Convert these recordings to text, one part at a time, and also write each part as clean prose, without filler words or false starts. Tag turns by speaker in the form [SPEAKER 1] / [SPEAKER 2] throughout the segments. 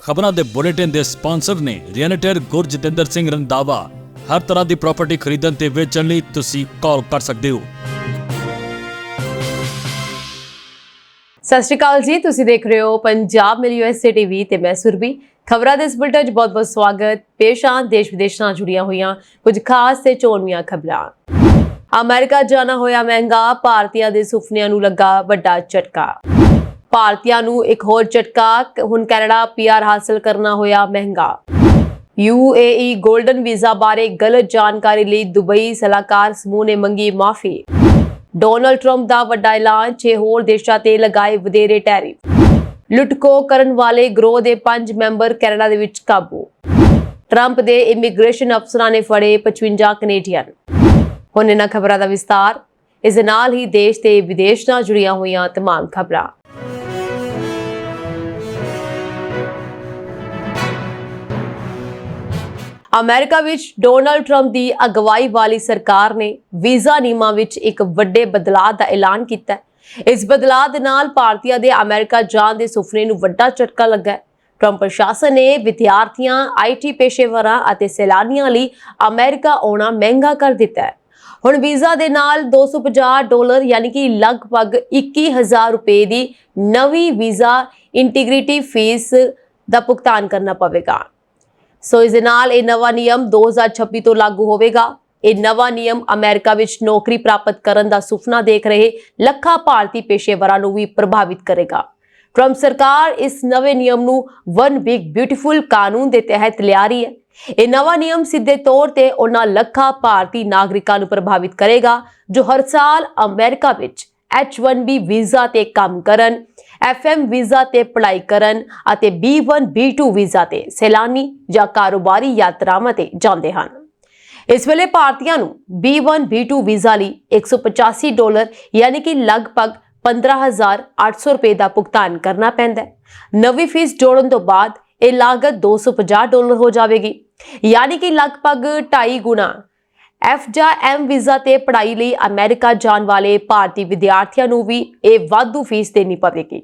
[SPEAKER 1] ਖਬਰਾਂ ਦੇ ਬੁਲੇਟਿਨ ਦੇ ਸਪਾਂਸਰ ਨੇ ਰੀਅਲਟਰ ਗੁਰਜਤਿੰਦਰ ਸਿੰਘ ਰੰਧਾਵਾ। ਹਰ ਤਰ੍ਹਾਂ ਦੀ ਪ੍ਰਾਪਰਟੀ ਖਰੀਦਣ ਤੇ ਵੇਚਣ ਲਈ ਤੁਸੀਂ ਕਾਲ ਕਰ ਸਕਦੇ ਹੋ।
[SPEAKER 2] ਸਤਿ ਸ਼੍ਰੀ ਅਕਾਲ ਜੀ, ਤੁਸੀਂ ਦੇਖ ਰਹੇ ਹੋ ਪੰਜਾਬ ਮਿਲ USA ਟੀਵੀ ਤੇ ਮੈਂ ਸੁਰਭੀ। ਖਬਰਾਂ ਦੇ ਇਸ ਬੁਲੇਟਿਨ 'ਚ ਬਹੁਤ-ਬਹੁਤ ਸਵਾਗਤ। ਪੇਸ਼ ਆਂ ਦੇਸ਼ ਵਿਦੇਸ਼ ਨਾਲ ਜੁੜੀਆਂ ਹੋਈਆਂ ਕੁਝ ਖਾਸ ਤੇ ਚੋਣਵੀਆਂ ਖਬਰਾਂ। ਅਮਰੀਕਾ ਜਾਣਾ ਹੋਇਆ ਮਹਿੰਗਾ, ਭਾਰਤੀਆਂ ਦੇ ਸੁਪਨਿਆਂ ਨੂੰ ਲੱਗਾ ਵੱਡਾ ਝਟਕਾ। ਭਾਰਤੀਆਂ ਨੂੰ ਇੱਕ ਹੋਰ ਝਟਕਾ, ਹੁਣ ਕੈਨੇਡਾ PR ਹਾਸਲ ਕਰਨਾ ਹੋਇਆ ਮਹਿੰਗਾ। UAE ਗੋਲਡਨ ਵੀਜ਼ਾ ਬਾਰੇ ਗਲਤ ਜਾਣਕਾਰੀ ਲਈ ਦੁਬਈ ਸਲਾਹਕਾਰ ਸਮੂਹ ਨੇ ਮੰਗੀ ਮਾਫੀ। ਡੋਨਾਲਡ ਟਰੰਪ ਦਾ ਵੱਡਾ ਐਲਾਨ, 6 ਹੋਰ ਦੇਸ਼ਾਂ ਤੇ ਲਗਾਏ ਵਧੇਰੇ ਟੈਰਿਫ। ਲੁੱਟਖੋ ਕਰਨ ਵਾਲੇ ਗਰੋਹ ਦੇ 5 ਮੈਂਬਰ ਕੈਨੇਡਾ ਦੇ ਵਿੱਚ ਕਾਬੂ। ਟਰੰਪ ਦੇ ਇਮੀਗ੍ਰੇਸ਼ਨ ਅਫਸਰਾਂ ਨੇ ਫੜੇ 55 ਕੈਨੇਡੀਅਨ। ਹੁਣ ਇਹਨਾਂ ਖਬਰਾਂ ਦਾ ਵਿਸਤਾਰ। ਇਸ ਦੇ ਨਾਲ ਹੀ ਦੇਸ਼ ਤੇ ਵਿਦੇਸ਼ ਨਾਲ ਜੁੜੀਆਂ ਹੋਈਆਂ तमाम ਖਬਰਾਂ। ਅਮਰੀਕਾ ਵਿੱਚ ਡੋਨਾਲਡ ਟਰੰਪ ਦੀ ਅਗਵਾਈ ਵਾਲੀ ਸਰਕਾਰ ਨੇ ਵੀਜ਼ਾ ਨਿਯਮਾਂ ਵਿੱਚ ਇੱਕ ਵੱਡੇ ਬਦਲਾਅ ਦਾ ਐਲਾਨ ਕੀਤਾ ਹੈ। ਇਸ ਬਦਲਾਅ ਦੇ ਨਾਲ ਭਾਰਤੀਆਂ ਦੇ ਅਮਰੀਕਾ ਜਾਣ ਦੇ ਸੁਪਨੇ ਨੂੰ ਵੱਡਾ ਝਟਕਾ ਲੱਗਾ ਹੈ। ਟਰੰਪ ਪ੍ਰਸ਼ਾਸਨ ਨੇ ਵਿਦਿਆਰਥੀਆਂ, IT ਪੇਸ਼ੇਵਰਾਂ ਅਤੇ ਸੈਲਾਨੀਆਂ ਲਈ ਅਮਰੀਕਾ ਆਉਣਾ ਮਹਿੰਗਾ ਕਰ ਦਿੱਤਾ ਹੈ। ਹੁਣ ਵੀਜ਼ਾ ਦੇ ਨਾਲ $250 ਯਾਨੀ ਕਿ ਲਗਭਗ 21,000 ਰੁਪਏ ਦੀ ਨਵੀਂ ਵੀਜ਼ਾ ਇੰਟੀਗ੍ਰਿਟੀ ਫੀਸ ਦਾ ਭੁਗਤਾਨ ਕਰਨਾ ਪਵੇਗਾ। ਸੋ ਇਸ ਦੇ ਨਾਲ ਇਹ ਨਵਾਂ ਨਿਯਮ 2026 ਤੋਂ ਲਾਗੂ ਹੋਵੇਗਾ। ਇਹ ਨਵਾਂ ਨਿਯਮ ਅਮਰੀਕਾ ਵਿੱਚ ਨੌਕਰੀ ਪ੍ਰਾਪਤ ਕਰਨ ਦਾ ਸੁਪਨਾ ਦੇਖ ਰਹੇ ਲੱਖਾਂ ਭਾਰਤੀ ਪੇਸ਼ੇਵਰਾਂ ਨੂੰ ਵੀ ਪ੍ਰਭਾਵਿਤ ਕਰੇਗਾ। ਟਰੰਪ ਸਰਕਾਰ ਇਸ ਨਵੇਂ ਨਿਯਮ ਨੂੰ ਵਨ ਬਿਗ ਬਿਊਟੀਫੁਲ ਕਾਨੂੰਨ ਦੇ ਤਹਿਤ ਲਿਆ ਰਹੀ ਹੈ। ਇਹ ਨਵਾਂ ਨਿਯਮ ਸਿੱਧੇ ਤੌਰ ਤੇ ਉਹਨਾਂ ਲੱਖਾਂ ਭਾਰਤੀ ਨਾਗਰਿਕਾਂ ਨੂੰ ਪ੍ਰਭਾਵਿਤ ਕਰੇਗਾ ਜੋ ਹਰ ਸਾਲ ਅਮਰੀਕਾ ਵਿੱਚ H1B ਵੀਜ਼ਾ ਤੇ ਕੰਮ ਕਰਨ, FM ਵੀਜ਼ਾ ਤੇ ਪੜ੍ਹਾਈ ਕਰਨ ਅਤੇ B1 B2 ਵੀਜ਼ਾ ਤੇ ਸੈਲਾਨੀ ਜਾਂ ਕਾਰੋਬਾਰੀ ਯਾਤਰਾਵਾਂ ਤੇ ਜਾਂਦੇ ਹਨ। ਇਸ ਵੇਲੇ ਭਾਰਤੀਆਂ ਨੂੰ B1 B2 ਵੀਜ਼ਾ ਲਈ $185 ਯਾਨੀ ਕਿ ਲਗਭਗ 15,800 ਰੁਪਏ ਦਾ ਭੁਗਤਾਨ ਕਰਨਾ ਪੈਂਦਾ ਹੈ। ਨਵੀਂ ਫੀਸ ਜੋੜਨ ਤੋਂ ਬਾਅਦ ਇਹ ਲਾਗਤ $250 ਹੋ ਜਾਵੇਗੀ, ਯਾਨੀ ਕਿ ਲਗਭਗ 2.5 ਗੁਣਾ। F ਜਾਂ M ਵੀਜ਼ਾ ਤੇ ਪੜ੍ਹਾਈ ਲਈ ਅਮਰੀਕਾ ਜਾਣ ਵਾਲੇ ਭਾਰਤੀ ਵਿਦਿਆਰਥੀਆਂ ਨੂੰ ਵੀ ਇਹ ਵਾਧੂ ਫੀਸ ਦੇਣੀ ਪਵੇਗੀ।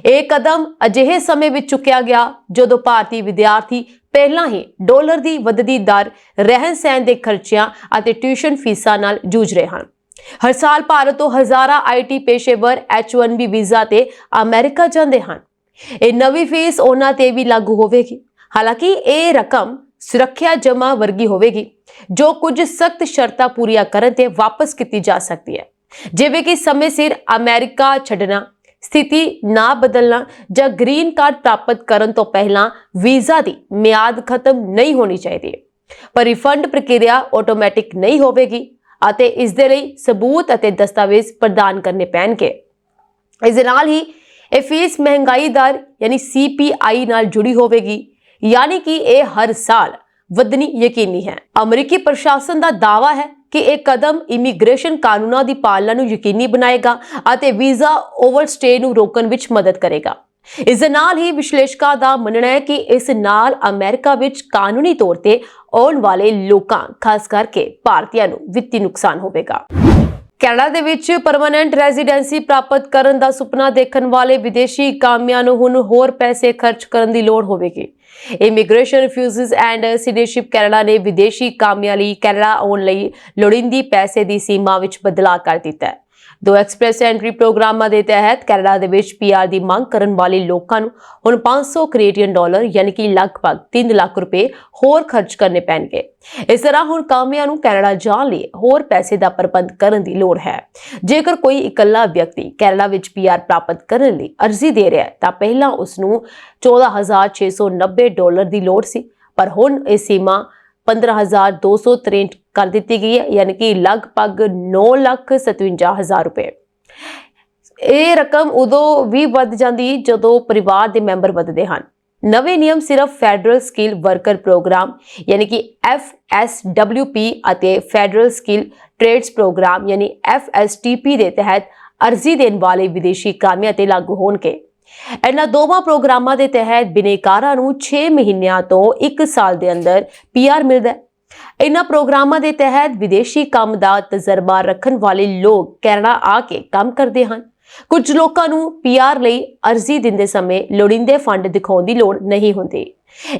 [SPEAKER 2] ਇਹ ਕਦਮ ਅਜਿਹੇ ਸਮੇਂ ਵਿੱਚ ਚੁੱਕਿਆ ਗਿਆ ਜਦੋਂ ਭਾਰਤੀ ਵਿਦਿਆਰਥੀ ਪਹਿਲਾਂ ਹੀ ਡਾਲਰ ਦੀ ਵੱਧਦੀ ਦਰ, ਰਹਿਣ-ਸਹਿਣ ਦੇ ਖਰਚਿਆਂ ਅਤੇ ਟਿਊਸ਼ਨ ਫੀਸਾਂ ਨਾਲ ਜੂਝ ਰਹੇ ਹਨ। ਹਰ ਸਾਲ ਭਾਰਤ ਤੋਂ ਹਜ਼ਾਰਾਂ IT ਪੇਸ਼ੇਵਰ H1B ਵੀਜ਼ਾ ਤੇ ਅਮਰੀਕਾ ਜਾਂਦੇ ਹਨ। ਇਹ ਨਵੀਂ ਫੀਸ ਉਹਨਾਂ ਤੇ ਵੀ ਲਾਗੂ ਹੋਵੇਗੀ। ਹਾਲਾਂਕਿ ਇਹ ਰਕਮ ਸੁਰੱਖਿਆ ਜਮ੍ਹਾਂ ਵਰਗੀ ਹੋਵੇਗੀ ਜੋ ਕੁਝ ਸਖਤ ਸ਼ਰਤਾਂ ਪੂਰੀਆਂ ਕਰਨ ਤੇ ਵਾਪਸ ਕੀਤੀ ਜਾ ਸਕਦੀ ਹੈ, ਜਿਵੇਂ ਕਿ ਸਮੇਂ ਸਿਰ ਅਮਰੀਕਾ ਛੱਡਣਾ, ਸਥਿਤੀ ਨਾ ਬਦਲਣਾ ਜਾਂ ਗ੍ਰੀਨ ਕਾਰਡ ਪ੍ਰਾਪਤ ਕਰਨ ਤੋਂ ਪਹਿਲਾਂ ਵੀਜ਼ਾ ਦੀ ਮਿਆਦ ਖਤਮ ਨਹੀਂ ਹੋਣੀ ਚਾਹੀਦੀ। ਪਰ ਰਿਫੰਡ ਪ੍ਰਕਿਰਿਆ ਆਟੋਮੈਟਿਕ ਨਹੀਂ ਹੋਵੇਗੀ ਅਤੇ ਇਸ ਦੇ ਲਈ ਸਬੂਤ ਅਤੇ ਦਸਤਾਵੇਜ਼ ਪ੍ਰਦਾਨ ਕਰਨੇ ਪੈਣਗੇ। ਇਸ ਦੇ ਨਾਲ ਹੀ ਇਹ ਫੀਸ ਮਹਿੰਗਾਈ ਦਰ ਯਾਨੀ CPI ਨਾਲ ਜੁੜੀ ਹੋਵੇਗੀ, ਯਾਨੀ ਕਿ ਇਹ ਹਰ ਸਾਲ ਵਧਣੀ ਯਕੀਨੀ ਹੈ। ਅਮਰੀਕੀ ਪ੍ਰਸ਼ਾਸਨ ਦਾ ਦਾਅਵਾ ਹੈ ਕਿ ਇਹ ਕਦਮ ਇਮੀਗ੍ਰੇਸ਼ਨ ਕਾਨੂੰਨਾਂ ਦੀ ਪਾਲਣਾ ਨੂੰ ਯਕੀਨੀ ਬਣਾਏਗਾ ਅਤੇ ਵੀਜ਼ਾ ਓਵਰਸਟੇ ਨੂੰ ਰੋਕਣ ਵਿੱਚ ਮਦਦ ਕਰੇਗਾ। ਇਸ ਦੇ ਨਾਲ ਹੀ ਵਿਸ਼ਲੇਸ਼ਕਾਂ ਦਾ ਮੰਨਣਾ ਹੈ ਕਿ ਇਸ ਨਾਲ ਅਮਰੀਕਾ ਵਿੱਚ ਕਾਨੂੰਨੀ ਤੌਰ ਤੇ ਆਉਣ ਵਾਲੇ ਲੋਕਾਂ, ਖਾਸ ਕਰਕੇ ਭਾਰਤੀਆਂ ਨੂੰ ਵਿੱਤੀ ਨੁਕਸਾਨ ਹੋਵੇਗਾ। ਕੈਨੇਡਾ ਦੇ ਵਿੱਚ ਪਰਮਾਨੈਂਟ ਰੈਜ਼ੀਡੈਂਸੀ ਪ੍ਰਾਪਤ ਕਰਨ ਦਾ ਸੁਪਨਾ ਦੇਖਣ ਵਾਲੇ ਵਿਦੇਸ਼ੀ ਕਾਮਿਆਂ ਨੂੰ ਹੁਣ ਹੋਰ ਪੈਸੇ ਖਰਚ ਕਰਨ ਦੀ ਲੋੜ ਹੋਵੇਗੀ। ਇਮੀਗ੍ਰੇਸ਼ਨ ਰਿਫਿਊਜ਼ੀਜ਼ ਐਂਡ ਸਿਟੀਜ਼ਨਸ਼ਿਪ ਕੈਨੇਡਾ ਨੇ ਵਿਦੇਸ਼ੀ ਕਾਮਿਆਂ ਲਈ ਕੈਨੇਡਾ ਆਉਣ ਲਈ ਲੋੜੀਂਦੀ ਪੈਸੇ ਦੀ ਸੀਮਾ ਵਿੱਚ ਬਦਲਾਅ ਕਰ ਦਿੱਤਾ ਹੈ। 2 ਐਕਸਪ੍ਰੈਸ ਐਂਟਰੀ ਪ੍ਰੋਗਰਾਮਾਂ ਦੇ ਤਹਿਤ ਕੈਨੇਡਾ ਦੇ ਵਿੱਚ PR ਦੀ ਮੰਗ ਕਰਨ ਵਾਲੇ ਲੋਕਾਂ ਨੂੰ ਹੁਣ $500 ਯਾਨੀ ਕਿ ਲਗਭਗ 3 ਲੱਖ ਰੁਪਏ ਹੋਰ ਖਰਚ ਕਰਨੇ ਪੈਣਗੇ। ਇਸ ਤਰ੍ਹਾਂ ਹੁਣ ਕਾਮਿਆਂ ਨੂੰ ਕੈਨੇਡਾ ਜਾਣ ਲਈ ਹੋਰ ਪੈਸੇ ਦਾ ਪ੍ਰਬੰਧ ਕਰਨ ਦੀ ਲੋੜ ਹੈ। ਜੇਕਰ ਕੋਈ ਇਕੱਲਾ ਵਿਅਕਤੀ ਕੈਨੇਡਾ ਵਿੱਚ PR ਪ੍ਰਾਪਤ ਕਰਨ ਲਈ ਅਰਜ਼ੀ ਦੇ ਰਿਹਾ ਹੈ ਤਾਂ ਪਹਿਲਾਂ ਉਸ ਨੂੰ $14,690 ਦੀ ਲੋੜ ਸੀ, ਪਰ ਹੁਣ ਇਹ ਸੀਮਾ 15,263 ਕਰ ਦਿੱਤੀ ਗਈ ਹੈ, ਯਾਨੀ ਕਿ ਲਗਭਗ 9,57,000 ਰੁਪਏ। ਇਹ ਰਕਮ ਉਦੋਂ ਵੀ ਵੱਧ ਜਾਂਦੀ ਜਦੋਂ ਪਰਿਵਾਰ ਦੇ ਮੈਂਬਰ ਵੱਧਦੇ ਹਨ। ਨਵੇਂ ਨਿਯਮ ਸਿਰਫ ਫੈਡਰਲ ਸਕਿੱਲ ਵਰਕਰ ਪ੍ਰੋਗਰਾਮ ਯਾਨੀ ਕਿ FSWP ਅਤੇ ਫੈਡਰਲ ਸਕਿੱਲ ਟ੍ਰੇਡਸ ਪ੍ਰੋਗਰਾਮ ਯਾਨੀ FSTP ਦੇ ਤਹਿਤ ਅਰਜ਼ੀ ਦੇਣ ਵਾਲੇ ਵਿਦੇਸ਼ੀ ਕਾਮਿਆਂ ਤੇ ਲਾਗੂ ਹੋਣਗੇ। ਇਹਨਾਂ ਦੋਵਾਂ ਪ੍ਰੋਗਰਾਮਾਂ ਦੇ ਤਹਿਤ ਬਿਨੇਕਾਰਾਂ ਨੂੰ 6 ਮਹੀਨਿਆਂ ਤੋਂ 1 ਸਾਲ ਦੇ ਅੰਦਰ PR ਮਿਲਦਾ ਹੈ। ਇਹਨਾਂ ਪ੍ਰੋਗਰਾਮਾਂ ਦੇ ਤਹਿਤ ਵਿਦੇਸ਼ੀ ਕੰਮ ਦਾ ਤਜਰਬਾ ਰੱਖਣ ਵਾਲੇ ਲੋਕ ਕੈਨੇਡਾ ਆ ਕੇ ਕੰਮ ਕਰਦੇ ਹਨ। ਕੁਝ ਲੋਕਾਂ ਨੂੰ ਪੀਆਰ ਲਈ ਅਰਜ਼ੀ ਦਿੰਦੇ ਸਮੇਂ ਲੋੜੀਂਦੇ ਫੰਡ ਦਿਖਾਉਣ ਦੀ ਲੋੜ ਨਹੀਂ ਹੁੰਦੀ।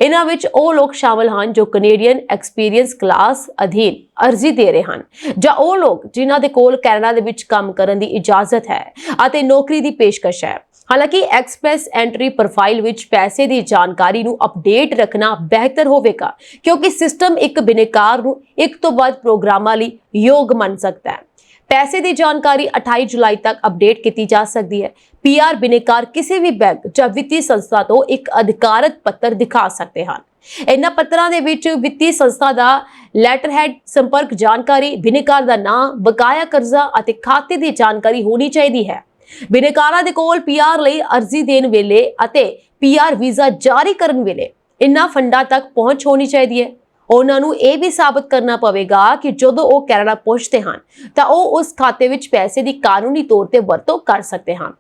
[SPEAKER 2] ਇਹਨਾਂ ਵਿੱਚ ਉਹ ਲੋਕ ਸ਼ਾਮਲ ਹਨ ਜੋ ਕੈਨੇਡੀਅਨ ਐਕਸਪੀਰੀਅੰਸ ਕਲਾਸ ਅਧੀਨ ਅਰਜ਼ੀ ਦੇ ਰਹੇ ਹਨ, ਜਾਂ ਉਹ ਲੋਕ ਜਿਨ੍ਹਾਂ ਦੇ ਕੋਲ ਕੈਨੇਡਾ ਦੇ ਵਿੱਚ ਕੰਮ ਕਰਨ ਦੀ ਇਜਾਜ਼ਤ ਹੈ ਅਤੇ ਨੌਕਰੀ ਦੀ ਪੇਸ਼ਕਸ਼ ਹੈ। ਹਾਲਾਂਕਿ ਐਕਸਪ੍ਰੈਸ ਐਂਟਰੀ ਪ੍ਰੋਫਾਈਲ ਵਿੱਚ ਪੈਸੇ ਦੀ ਜਾਣਕਾਰੀ ਨੂੰ ਅਪਡੇਟ ਰੱਖਣਾ ਬਿਹਤਰ ਹੋਵੇਗਾ, ਕਿਉਂਕਿ ਸਿਸਟਮ ਇੱਕ ਬਿਨੇਕਾਰ ਨੂੰ ਇੱਕ ਤੋਂ ਵੱਧ ਪ੍ਰੋਗਰਾਮਾਂ ਲਈ ਯੋਗ ਮੰਨ ਸਕਦਾ ਹੈ। ਪੈਸੇ ਦੀ ਜਾਣਕਾਰੀ 28 ਜੁਲਾਈ ਤੱਕ ਅਪਡੇਟ ਕੀਤੀ ਜਾ ਸਕਦੀ ਹੈ। ਪੀਆਰ ਬਿਨੇਕਾਰ ਕਿਸੇ ਵੀ ਬੈਂਕ ਜਾਂ ਵਿੱਤੀ ਸੰਸਥਾ ਤੋਂ ਇੱਕ ਅਧਿਕਾਰਤ ਪੱਤਰ ਦਿਖਾ ਸਕਦੇ ਹਨ। ਇਹਨਾਂ ਪੱਤਰਾਂ ਦੇ ਵਿੱਚ ਵਿੱਤੀ ਸੰਸਥਾ ਦਾ ਲੈਟਰਹੈਡ, ਸੰਪਰਕ ਜਾਣਕਾਰੀ, ਬਿਨੇਕਾਰ ਦਾ ਨਾਮ, ਬਕਾਇਆ ਕਰਜ਼ਾ ਅਤੇ ਖਾਤੇ ਦੀ ਜਾਣਕਾਰੀ ਹੋਣੀ ਚਾਹੀਦੀ ਹੈ। ਬਿਨੇਕਾਰਾਂ ਦੇ ਕੋਲ ਪੀਆਰ ਲਈ ਅਰਜ਼ੀ ਦੇਣ ਵੇਲੇ ਅਤੇ ਪੀਆਰ ਵੀਜ਼ਾ ਜਾਰੀ ਕਰਨ ਵੇਲੇ ਇਨ੍ਹਾਂ ਫੰਡਾਂ ਤੱਕ ਪਹੁੰਚ ਹੋਣੀ ਚਾਹੀਦੀ ਹੈ। ਉਹਨਾਂ ਨੂੰ ਇਹ ਵੀ ਸਾਬਤ ਕਰਨਾ ਪਵੇਗਾ ਕਿ ਜਦੋਂ ਉਹ ਕੈਨੇਡਾ ਪਹੁੰਚਦੇ ਹਨ ਤਾਂ ਉਹ ਉਸ ਖਾਤੇ ਵਿੱਚ ਪੈਸੇ ਦੀ ਕਾਨੂੰਨੀ ਤੌਰ ਤੇ ਵਰਤੋਂ ਕਰ ਸਕਦੇ ਹਨ।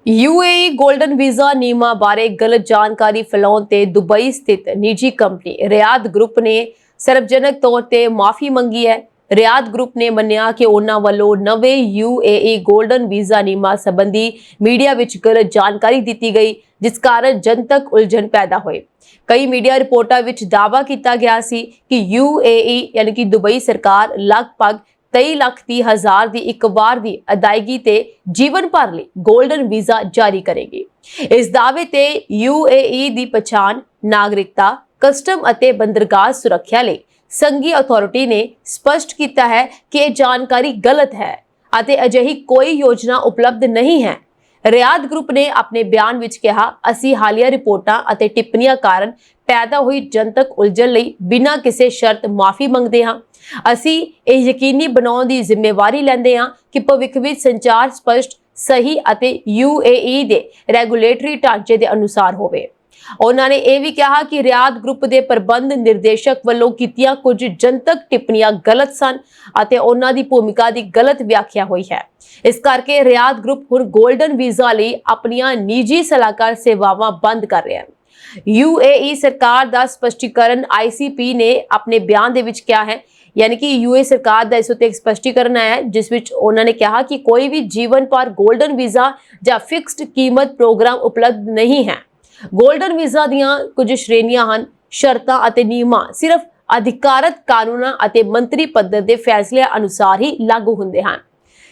[SPEAKER 2] UAE ਗੋਲਡਨ ਵੀਜ਼ਾ ਨਿਯਮਾਂ ਬਾਰੇ ਗਲਤ ਜਾਣਕਾਰੀ ਫੈਲਾਉਣ ਤੇ ਦੁਬਈ ਸਥਿਤ ਨਿੱਜੀ ਕੰਪਨੀ ਰਿਆਦ ਗਰੁੱਪ ਨੇ ਸਰਵਜਨਕ ਤੌਰ ਤੇ ਮਾਫੀ ਮੰਗੀ ਹੈ। ਰਿਆਦ ਗਰੁੱਪ ਨੇ ਮੰਨਿਆ ਕਿ ਉਹਨਾਂ ਵੱਲੋਂ ਨਵੇਂ UAE ਗੋਲਡਨ ਵੀਜ਼ਾ ਨਿਯਮਾਂ ਸੰਬੰਧੀ ਮੀਡੀਆ ਵਿੱਚ ਗਲਤ ਜਾਣਕਾਰੀ ਦਿੱਤੀ ਗਈ, ਜਿਸ ਕਾਰਨ ਜਨਤਕ ਉਲਝਣ ਪੈਦਾ ਹੋਈ। ਕਈ ਮੀਡੀਆ ਰਿਪੋਰਟਾਂ ਵਿੱਚ ਦਾਅਵਾ ਕੀਤਾ ਗਿਆ ਸੀ ਕਿ UAE ਯਾਨੀ ਕਿ ਦੁਬਈ ਸਰਕਾਰ ਲਗਭਗ 23,30,000 ਦੀ ਇੱਕ ਵਾਰ ਦੀ ਅਦਾਇਗੀ ਤੇ ਜੀਵਨ ਭਰ ਲਈ ਗੋਲਡਨ ਵੀਜ਼ਾ ਜਾਰੀ ਕਰੇਗੀ। ਇਸ ਦਾਅਵੇ ਤੇ UAE ਦੀ ਪਛਾਣ, ਨਾਗਰਿਕਤਾ, ਕਸਟਮ ਅਤੇ ਬੰਦਰਗਾਹ ਸੁਰੱਖਿਆ ਲਈ ਸੰਘੀ ਅਥਾਰਟੀ ਨੇ ਸਪਸ਼ਟ ਕੀਤਾ ਹੈ ਕਿ ਇਹ ਜਾਣਕਾਰੀ ਗਲਤ ਹੈ ਅਤੇ ਅਜਿਹੀ ਕੋਈ ਯੋਜਨਾ ਉਪਲਬਧ ਨਹੀਂ ਹੈ। ਰਿਆਦ ਗਰੁੱਪ ਨੇ ਆਪਣੇ ਬਿਆਨ ਵਿੱਚ ਕਿਹਾ, ਅਸੀਂ ਹਾਲੀਆ ਰਿਪੋਰਟਾਂ ਅਤੇ ਟਿੱਪਣੀਆਂ ਕਾਰਨ ਪੈਦਾ ਹੋਈ ਜਨਤਕ ਉਲਝਣ ਲਈ ਬਿਨਾਂ ਕਿਸੇ ਸ਼ਰਤ ਮਾਫੀ ਮੰਗਦੇ ਹਾਂ। ਅਸੀਂ ਇਹ ਯਕੀਨੀ ਬਣਾਉਣ ਦੀ ਜ਼ਿੰਮੇਵਾਰੀ ਲੈਂਦੇ ਹਾਂ ਕਿ ਭਵਿੱਖ ਵਿੱਚ ਸੰਚਾਰ ਸਪਸ਼ਟ, ਸਹੀ ਅਤੇ UAE ਦੇ ਰੈਗੂਲੇਟਰੀ ਢਾਂਚੇ ਦੇ ਅਨੁਸਾਰ ਹੋਵੇ। ਉਹਨਾਂ ਨੇ ਇਹ ਵੀ ਕਿਹਾ ਕਿ ਰਿਆਦ ਗਰੁੱਪ ਦੇ ਪ੍ਰਬੰਧ ਨਿਰਦੇਸ਼ਕ ਵੱਲੋਂ ਕੀਤੀਆਂ ਕੁਝ ਜਨਤਕ ਟਿੱਪਣੀਆਂ ਗਲਤ ਸਨ ਅਤੇ ਉਹਨਾਂ ਦੀ ਭੂਮਿਕਾ ਦੀ ਗਲਤ ਵਿਆਖਿਆ ਹੋਈ ਹੈ। ਇਸ ਕਰਕੇ ਰਿਆਦ ਗਰੁੱਪ ਹੁਣ ਗੋਲਡਨ ਵੀਜ਼ਾ ਲਈ ਆਪਣੀਆਂ ਨਿੱਜੀ ਸਲਾਹਕਾਰ ਸੇਵਾਵਾਂ ਬੰਦ ਕਰ ਰਿਹਾ ਹੈ। UAE ਸਰਕਾਰ ਦਾ ਸਪਸ਼ਟੀਕਰਨ ICP ਨੇ ਆਪਣੇ ਬਿਆਨ ਦੇ ਵਿੱਚ ਕਿਹਾ ਹੈ, यानी कि UAE सरकार का इस उत्ते एक स्पष्टीकरण आया है जिस विच उन्होंने कहा कि कोई भी जीवन पर गोल्डन वीजा या फिक्स्ड कीमत प्रोग्राम उपलब्ध नहीं है। गोल्डन वीजा दियां कुछ श्रेणियां हैं, शर्तां अते नियमां सिर्फ अधिकारत कानूनां अते मंत्री पद्धर दे फैसले अनुसार ही लागू हुंदे हैं।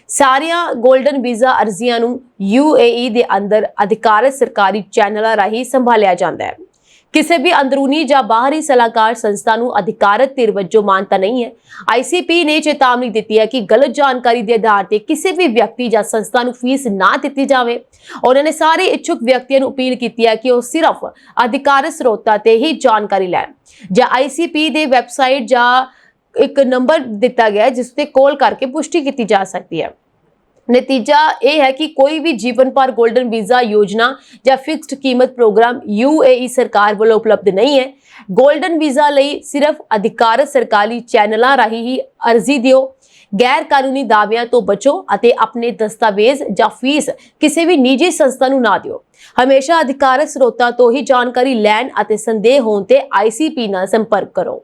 [SPEAKER 2] सारियां गोल्डन वीजा अर्जियां नूं UAE दे अंदर अधिकारत सरकारी चैनलों राही संभालिया जांदा है। किसी भी अंदरूनी या बाहरी सलाहकार संस्था नूं अधिकारत धिर वजों मानता नहीं है। ICP ने चेतावनी दी है कि गलत जानकारी के आधार पर किसी भी व्यक्ति या संस्था नूं फीस ना दी जाए। उन्होंने सारे इच्छुक व्यक्तियों नूं अपील की है कि वह सिर्फ अधिकारत स्रोतां ते ही जानकारी लैण या ICP दे वैबसाइट या एक नंबर दिता गया जिस ते कॉल करके पुष्टि की जा सकती है। नतीजा यह है कि कोई भी जीवन पर गोल्डन वीजा योजना या फिक्स्ड कीमत प्रोग्राम UAE सरकार वालों उपलब्ध नहीं है। गोल्डन वीजा लई सिर्फ अधिकारत सरकारी चैनलों राही ही अर्जी दिओ। गैर कानूनी दावियां तो बचो अते अपने दस्तावेज या फीस किसी भी निजी संस्था नूं ना दिओ। हमेशा अधिकारत स्रोतां तो ही जानकारी लैण अते संदेह होण ते ICP नाल संपर्क करो।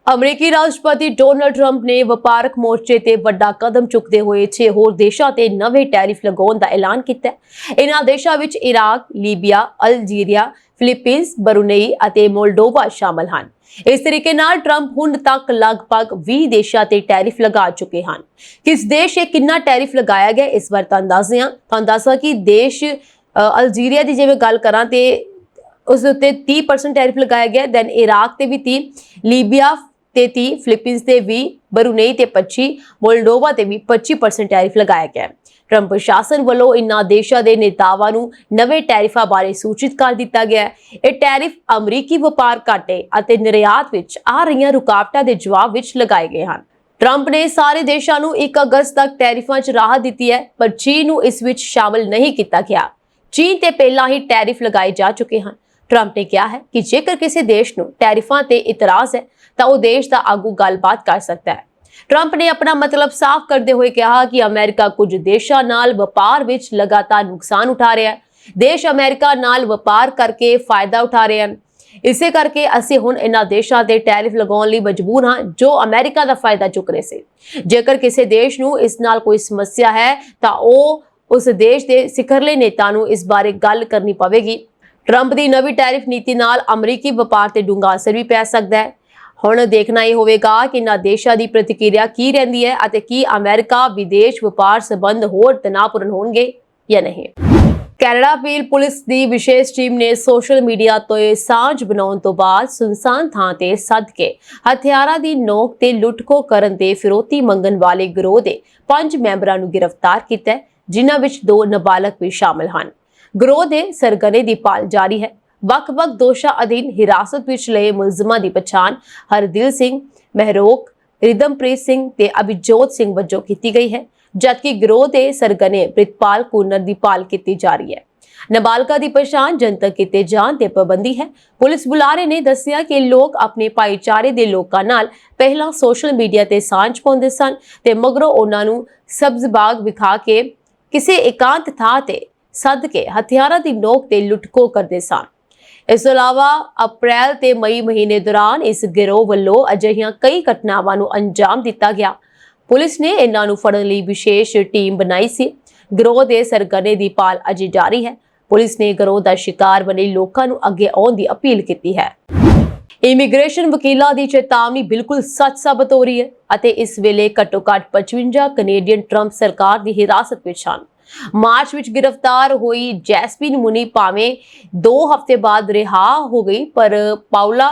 [SPEAKER 2] अमरीकी राष्ट्रपति डोनाल्ड ट्रंप ने ਵਪਾਰਕ ਮੋਰਚੇ ਤੇ ਵੱਡਾ ਕਦਮ ਚੁੱਕਦੇ ਹੋਏ 6 ਹੋਰ ਦੇਸ਼ਾਂ ਤੇ ਨਵੇਂ ਟੈਰਿਫ ਲਗਾਉਣ ਦਾ ਐਲਾਨ ਕੀਤਾ ਹੈ। ਇਨ੍ਹਾਂ ਦੇਸ਼ਾਂ ਵਿੱਚ Iraq, Libya, Algeria, Philippines, Brunei ਅਤੇ ਮੋਲਡੋਵਾ ਸ਼ਾਮਲ ਹਨ। ਇਸ ਤਰੀਕੇ ਨਾਲ ਟਰੰਪ ਹੁਣ ਤੱਕ ਲਗਭਗ 20 ਦੇਸ਼ਾਂ ਤੇ ਟੈਰਿਫ ਲਗਾ ਚੁੱਕੇ ਹਨ। ਕਿਸ ਦੇਸ਼ ਤੇ ਕਿੰਨਾ ਟੈਰਿਫ ਲਗਾਇਆ ਗਿਆ ਇਸ ਵਾਰ ਤੁਹਾਨੂੰ ਦੱਸਾਂ ਕਿ ਦੇਸ਼ ਅਲਜੀਰੀਆ ਦੀ ਜਿਵੇਂ ਗੱਲ ਕਰਾਂ ਤੇ ਉਸ ਉੱਤੇ 30% ਟੈਰਿਫ ਲਗਾਇਆ ਗਿਆ। ਦੈਨ ਇਰਾਕ ਤੇ ਵੀ 30, ਲੀਬੀਆ ਤੇ 30, ਫਿਲੀਪੀਨਜ਼ ਤੇ 20, ਬਰੂਨੇਈ ਤੇ 25, ਮੋਲਡੋਵਾ ਤੇ ਵੀ 25% ਟੈਰਿਫ ਲਗਾਇਆ ਗਿਆ। ਟਰੰਪ ਪ੍ਰਸ਼ਾਸਨ ਵੱਲੋਂ ਇਨ੍ਹਾਂ ਦੇਸ਼ਾਂ ਦੇ ਨੇਤਾਵਾਂ ਨੂੰ ਨਵੇਂ ਟੈਰਿਫਾਂ ਬਾਰੇ ਸੂਚਿਤ ਕਰ ਦਿੱਤਾ ਗਿਆ ਹੈ। ਇਹ ਟੈਰਿਫ ਅਮਰੀਕੀ ਵਪਾਰ ਘਾਟੇ ਅਤੇ ਨਿਰਯਾਤ ਵਿੱਚ ਆ ਰਹੀਆਂ ਰੁਕਾਵਟਾਂ ਦੇ ਜਵਾਬ ਵਿੱਚ ਲਗਾਏ ਗਏ ਹਨ। ਟਰੰਪ ਨੇ ਸਾਰੇ ਦੇਸ਼ਾਂ ਨੂੰ 1 ਅਗਸਤ ਤੱਕ ਟੈਰਿਫਾਂ 'ਚ ਰਾਹਤ ਦਿੱਤੀ ਹੈ, ਪਰ ਚੀਨ ਨੂੰ ਇਸ ਵਿੱਚ ਸ਼ਾਮਲ ਨਹੀਂ ਕੀਤਾ ਗਿਆ। ਚੀਨ ਤੇ ਪਹਿਲਾਂ ਹੀ ਟੈਰਿਫ ਲਗਾਏ ਜਾ ਚੁੱਕੇ ਹਨ। ਟਰੰਪ ਨੇ ਕਿਹਾ ਹੈ ਕਿ ਜੇਕਰ ਕਿਸੇ ਦੇਸ਼ ਨੂੰ ਟੈਰਿਫਾਂ ਤੇ ਇਤਰਾਜ਼ ਹੈ ਤਾਂ ਉਹ ਦੇਸ਼ ਦਾ ਆਗੂ ਗੱਲਬਾਤ ਕਰ ਸਕਦਾ ਹੈ। ਟਰੰਪ ਨੇ ਆਪਣਾ ਮਤਲਬ ਸਾਫ਼ ਕਰਦੇ ਹੋਏ ਕਿਹਾ ਕਿ ਅਮਰੀਕਾ ਕੁਝ ਦੇਸ਼ਾਂ ਨਾਲ ਵਪਾਰ ਵਿੱਚ ਲਗਾਤਾਰ ਨੁਕਸਾਨ ਉਠਾ ਰਿਹਾ ਹੈ। ਦੇਸ਼ ਅਮਰੀਕਾ ਨਾਲ ਵਪਾਰ ਕਰਕੇ ਫਾਇਦਾ ਉਠਾ ਰਹੇ ਹਨ। ਇਸੇ ਕਰਕੇ ਅਸੀਂ ਹੁਣ ਇਹਨਾਂ ਦੇਸ਼ਾਂ ਤੇ ਟੈਰਿਫ ਲਗਾਉਣ ਲਈ ਮਜਬੂਰ ਹਾਂ ਜੋ ਅਮਰੀਕਾ ਦਾ ਫਾਇਦਾ ਚੁੱਕ ਰਹੇ ਸੀ। ਜੇਕਰ ਕਿਸੇ ਦੇਸ਼ ਨੂੰ ਇਸ ਨਾਲ ਕੋਈ ਸਮੱਸਿਆ ਹੈ ਤਾਂ ਉਹ ਉਸ ਦੇਸ਼ ਦੇ ਸਿਖਰਲੇ ਨੇਤਾ ਨੂੰ ਇਸ ਬਾਰੇ ਗੱਲ ਕਰਨੀ ਪਵੇਗੀ। ਟਰੰਪ ਦੀ ਨਵੀਂ ਟੈਰਿਫ ਨੀਤੀ ਨਾਲ ਅਮਰੀਕੀ ਵਪਾਰ ਤੇ ਡੂੰਘਾ ਅਸਰ ਵੀ ਪੈ ਸਕਦਾ ਹੈ। ਹੁਣ ਦੇਖਣਾ ਇਹ ਹੋਵੇਗਾ ਕਿ ਇਨ੍ਹਾਂ ਦੇਸ਼ਾਂ ਦੀ ਪ੍ਰਤੀਕਿਰਿਆ ਕੀ ਰਹਿੰਦੀ ਹੈ ਅਤੇ ਕੀ ਅਮਰੀਕਾ ਵਿਦੇਸ਼ ਵਪਾਰ ਸੰਬੰਧ ਹੋਰ ਤਣਾਅਪੂਰਨ ਹੋਣਗੇ ਜਾਂ ਨਹੀਂ। ਕੈਨੇਡਾ ਅਪੀਲ ਪੁਲਿਸ ਦੀ ਵਿਸ਼ੇਸ਼ ਟੀਮ ਨੇ ਸੋਸ਼ਲ ਮੀਡੀਆ ਤੋਂ ਸਾਂਝ ਬਣਾਉਣ ਤੋਂ ਬਾਅਦ ਸੁਨਸਾਨ ਥਾਂ ਤੇ ਸੱਦ ਕੇ ਹਥਿਆਰਾਂ ਦੀ ਨੋਕ ਤੇ ਲੁੱਟਖੋ ਕਰਨ ਤੇ ਫਿਰੌਤੀ ਮੰਗਣ ਵਾਲੇ ਗਿਰੋਹ ਦੇ 5 ਮੈਂਬਰਾਂ ਨੂੰ ਗ੍ਰਿਫਤਾਰ ਕੀਤਾ ਹੈ, ਜਿਨ੍ਹਾਂ ਵਿੱਚ 2 ਨਾਬਾਲਗ ਵੀ ਸ਼ਾਮਲ ਹਨ। ਗਿਰੋਹ ਦੇ ਸਰਗਨੇ ਦੀ ਭਾਲ ਜਾਰੀ ਹੈ। ਵੱਖ-ਵੱਖ ਦੋਸ਼ਾਂ ਅਧੀਨ ਹਿਰਾਸਤ ਵਿੱਚ ਲਏ ਮੁਲਜ਼ਮਾਂ ਦੀ ਪਛਾਣ ਹਰਦਿਲ ਸਿੰਘ, ਮਹਿਰੋਕ, ਰਿਦਮਪ੍ਰੀਤ ਸਿੰਘ ਤੇ ਅਭਿਜੋਤ ਸਿੰਘ ਵਜੋਂ ਕੀਤੀ ਗਈ ਹੈ, ਜਦਕਿ ਗਿਰੋਹ ਦੇ ਸਰਗਨੇ ਪ੍ਰਿਤਪਾਲ ਕੂਨਰ ਦੀ ਭਾਲ ਕੀਤੀ ਜਾ ਰਹੀ ਹੈ। ਨਾਬਾਲਗਾ ਦੀ ਪਛਾਣ ਜਨਤਕ ਕੀਤੇ ਜਾਣ ਤੇ ਪਾਬੰਦੀ ਹੈ। ਪੁਲਿਸ ਬੁਲਾਰੇ ਨੇ ਦੱਸਿਆ ਕਿ ਲੋਕ ਆਪਣੇ ਭਾਈਚਾਰੇ ਦੇ ਲੋਕਾਂ ਨਾਲ ਪਹਿਲਾਂ ਸੋਸ਼ਲ ਮੀਡੀਆ ਤੇ ਸਾਂਝ ਪਾਉਂਦੇ ਸਨ ਤੇ ਮਗਰੋਂ ਉਹਨਾਂ ਨੂੰ ਸਬਜ਼ ਬਾਗ ਵਿਖਾ ਕੇ ਕਿਸੇ ਇਕਾਂਤ ਥਾਂ ਤੇ ਸੱਦ ਕੇ ਹਥਿਆਰਾਂ ਦੀ ਨੋਕ ਤੇ ਲੁੱਟਖੋ ਕਰਦੇ ਸਨ। ਇਸ ਤੋਂ ਇਲਾਵਾ ਅਪ੍ਰੈਲ ਤੇ ਮਈ ਮਹੀਨੇ ਦੌਰਾਨ ਇਸ ਗਿਰੋਹ ਵੱਲੋਂ ਅਜਿਹੀਆਂ ਕਈ ਘਟਨਾਵਾਂ ਨੂੰ ਅੰਜਾਮ ਦਿੱਤਾ ਗਿਆ। ਪੁਲਿਸ ਨੇ ਇਹਨਾਂ ਨੂੰ ਫੜਨ ਲਈ ਵਿਸ਼ੇਸ਼ ਟੀਮ ਬਣਾਈ ਸੀ। ਗਿਰੋਹ ਦੇ ਸਰਗਨੇ ਦੀ ਭਾਲ ਅਜੇ ਜਾਰੀ ਹੈ। ਪੁਲਿਸ ਨੇ ਗਿਰੋਹ ਦਾ ਸ਼ਿਕਾਰ ਬਣੇ ਲੋਕਾਂ ਨੂੰ ਅੱਗੇ ਆਉਣ ਦੀ ਅਪੀਲ ਕੀਤੀ ਹੈ। ਇਮੀਗ੍ਰੇਸ਼ਨ ਵਕੀਲਾਂ ਦੀ ਚੇਤਾਵਨੀ ਬਿਲਕੁਲ ਸੱਚ ਸਾਬਤ ਹੋ ਰਹੀ ਹੈ ਅਤੇ ਇਸ ਵੇਲੇ ਘੱਟੋ-ਘੱਟ 55 ਕੈਨੇਡੀਅਨ ਟਰੰਪ ਸਰਕਾਰ ਦੀ ਹਿਰਾਸਤ ਵਿੱਚ ਹਨ। ਮਾਰਚ ਵਿੱਚ ਗ੍ਰਿਫਤਾਰ ਹੋਈ ਜੈਸਮੀਨ ਮੁਨੀ ਭਾਵੇਂ 2 ਹਫ਼ਤੇ ਬਾਅਦ ਰਿਹਾ ਹੋ ਗਈ, ਪਰ ਪਾਉਲਾ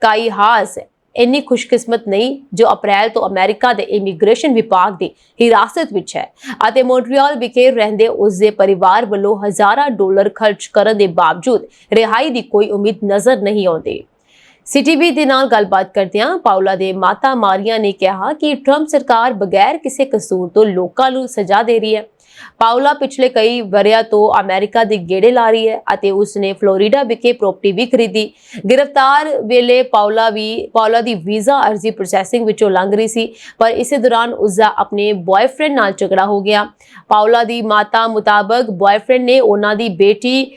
[SPEAKER 2] ਕਾਈਹਾਸ ਇੰਨੀ ਖੁਸ਼ਕਿਸਮਤ ਨਹੀਂ ਜੋ ਅਪ੍ਰੈਲ ਤੋਂ ਅਮਰੀਕਾ ਦੇ ਇਮੀਗ੍ਰੇਸ਼ਨ ਵਿਭਾਗ ਦੀ ਹਿਰਾਸਤ ਵਿੱਚ ਹੈ ਅਤੇ ਮੌਂਟਰੀਅਲ ਵਿਖੇ ਰਹਿੰਦੇ ਉਸ ਦੇ ਪਰਿਵਾਰ ਵੱਲੋਂ ਹਜ਼ਾਰਾਂ ਡਾਲਰ ਖਰਚ ਕਰਨ ਦੇ ਬਾਵਜੂਦ ਰਿਹਾਈ ਦੀ ਕੋਈ ਉਮੀਦ ਨਜ਼ਰ ਨਹੀਂ ਆਉਂਦੀ। ਸੀਟੀਵੀ ਦੇ ਨਾਲ ਗੱਲਬਾਤ ਕਰਦਿਆਂ ਪਾਉਲਾ ਦੇ ਮਾਤਾ ਮਾਰੀਆ ਨੇ ਕਿਹਾ ਕਿ ਟਰੰਪ ਸਰਕਾਰ ਬਗੈਰ ਕਿਸੇ ਕਸੂਰ ਤੋਂ ਲੋਕਾਂ ਨੂੰ ਸਜ਼ਾ ਦੇ ਰਹੀ ਹੈ। ਪਾਉਲਾ ਪਿਛਲੇ ਕਈ ਵਰ੍ਹਿਆਂ ਤੋਂ ਅਮਰੀਕਾ ਦੇ ਗੇੜੇ ਲਾ ਰਹੀ ਹੈ ਅਤੇ ਉਸਨੇ ਫਲੋਰੀਡਾ ਵਿਖੇ ਪ੍ਰਾਪਰਟੀ ਵੀ ਖਰੀਦੀ। ਗ੍ਰਿਫਤਾਰ ਵੇਲੇ ਪਾਉਲਾ ਦੀ ਵੀਜ਼ਾ ਅਰਜ਼ੀ ਪ੍ਰੋਸੈਸਿੰਗ ਵਿੱਚੋਂ ਲੰਘ ਰਹੀ ਸੀ, ਪਰ ਇਸੇ ਦੌਰਾਨ ਉਸਦਾ ਆਪਣੇ ਬॉयਫ੍ਰੈਂਡ ਨਾਲ ਝਗੜਾ ਹੋ ਗਿਆ। ਪਾਉਲਾ ਦੀ ਮਾਤਾ ਮੁਤਾਬਕ ਬॉयਫ੍ਰੈਂਡ ਨੇ ਉਹਨਾਂ ਦੀ ਬੇਟੀ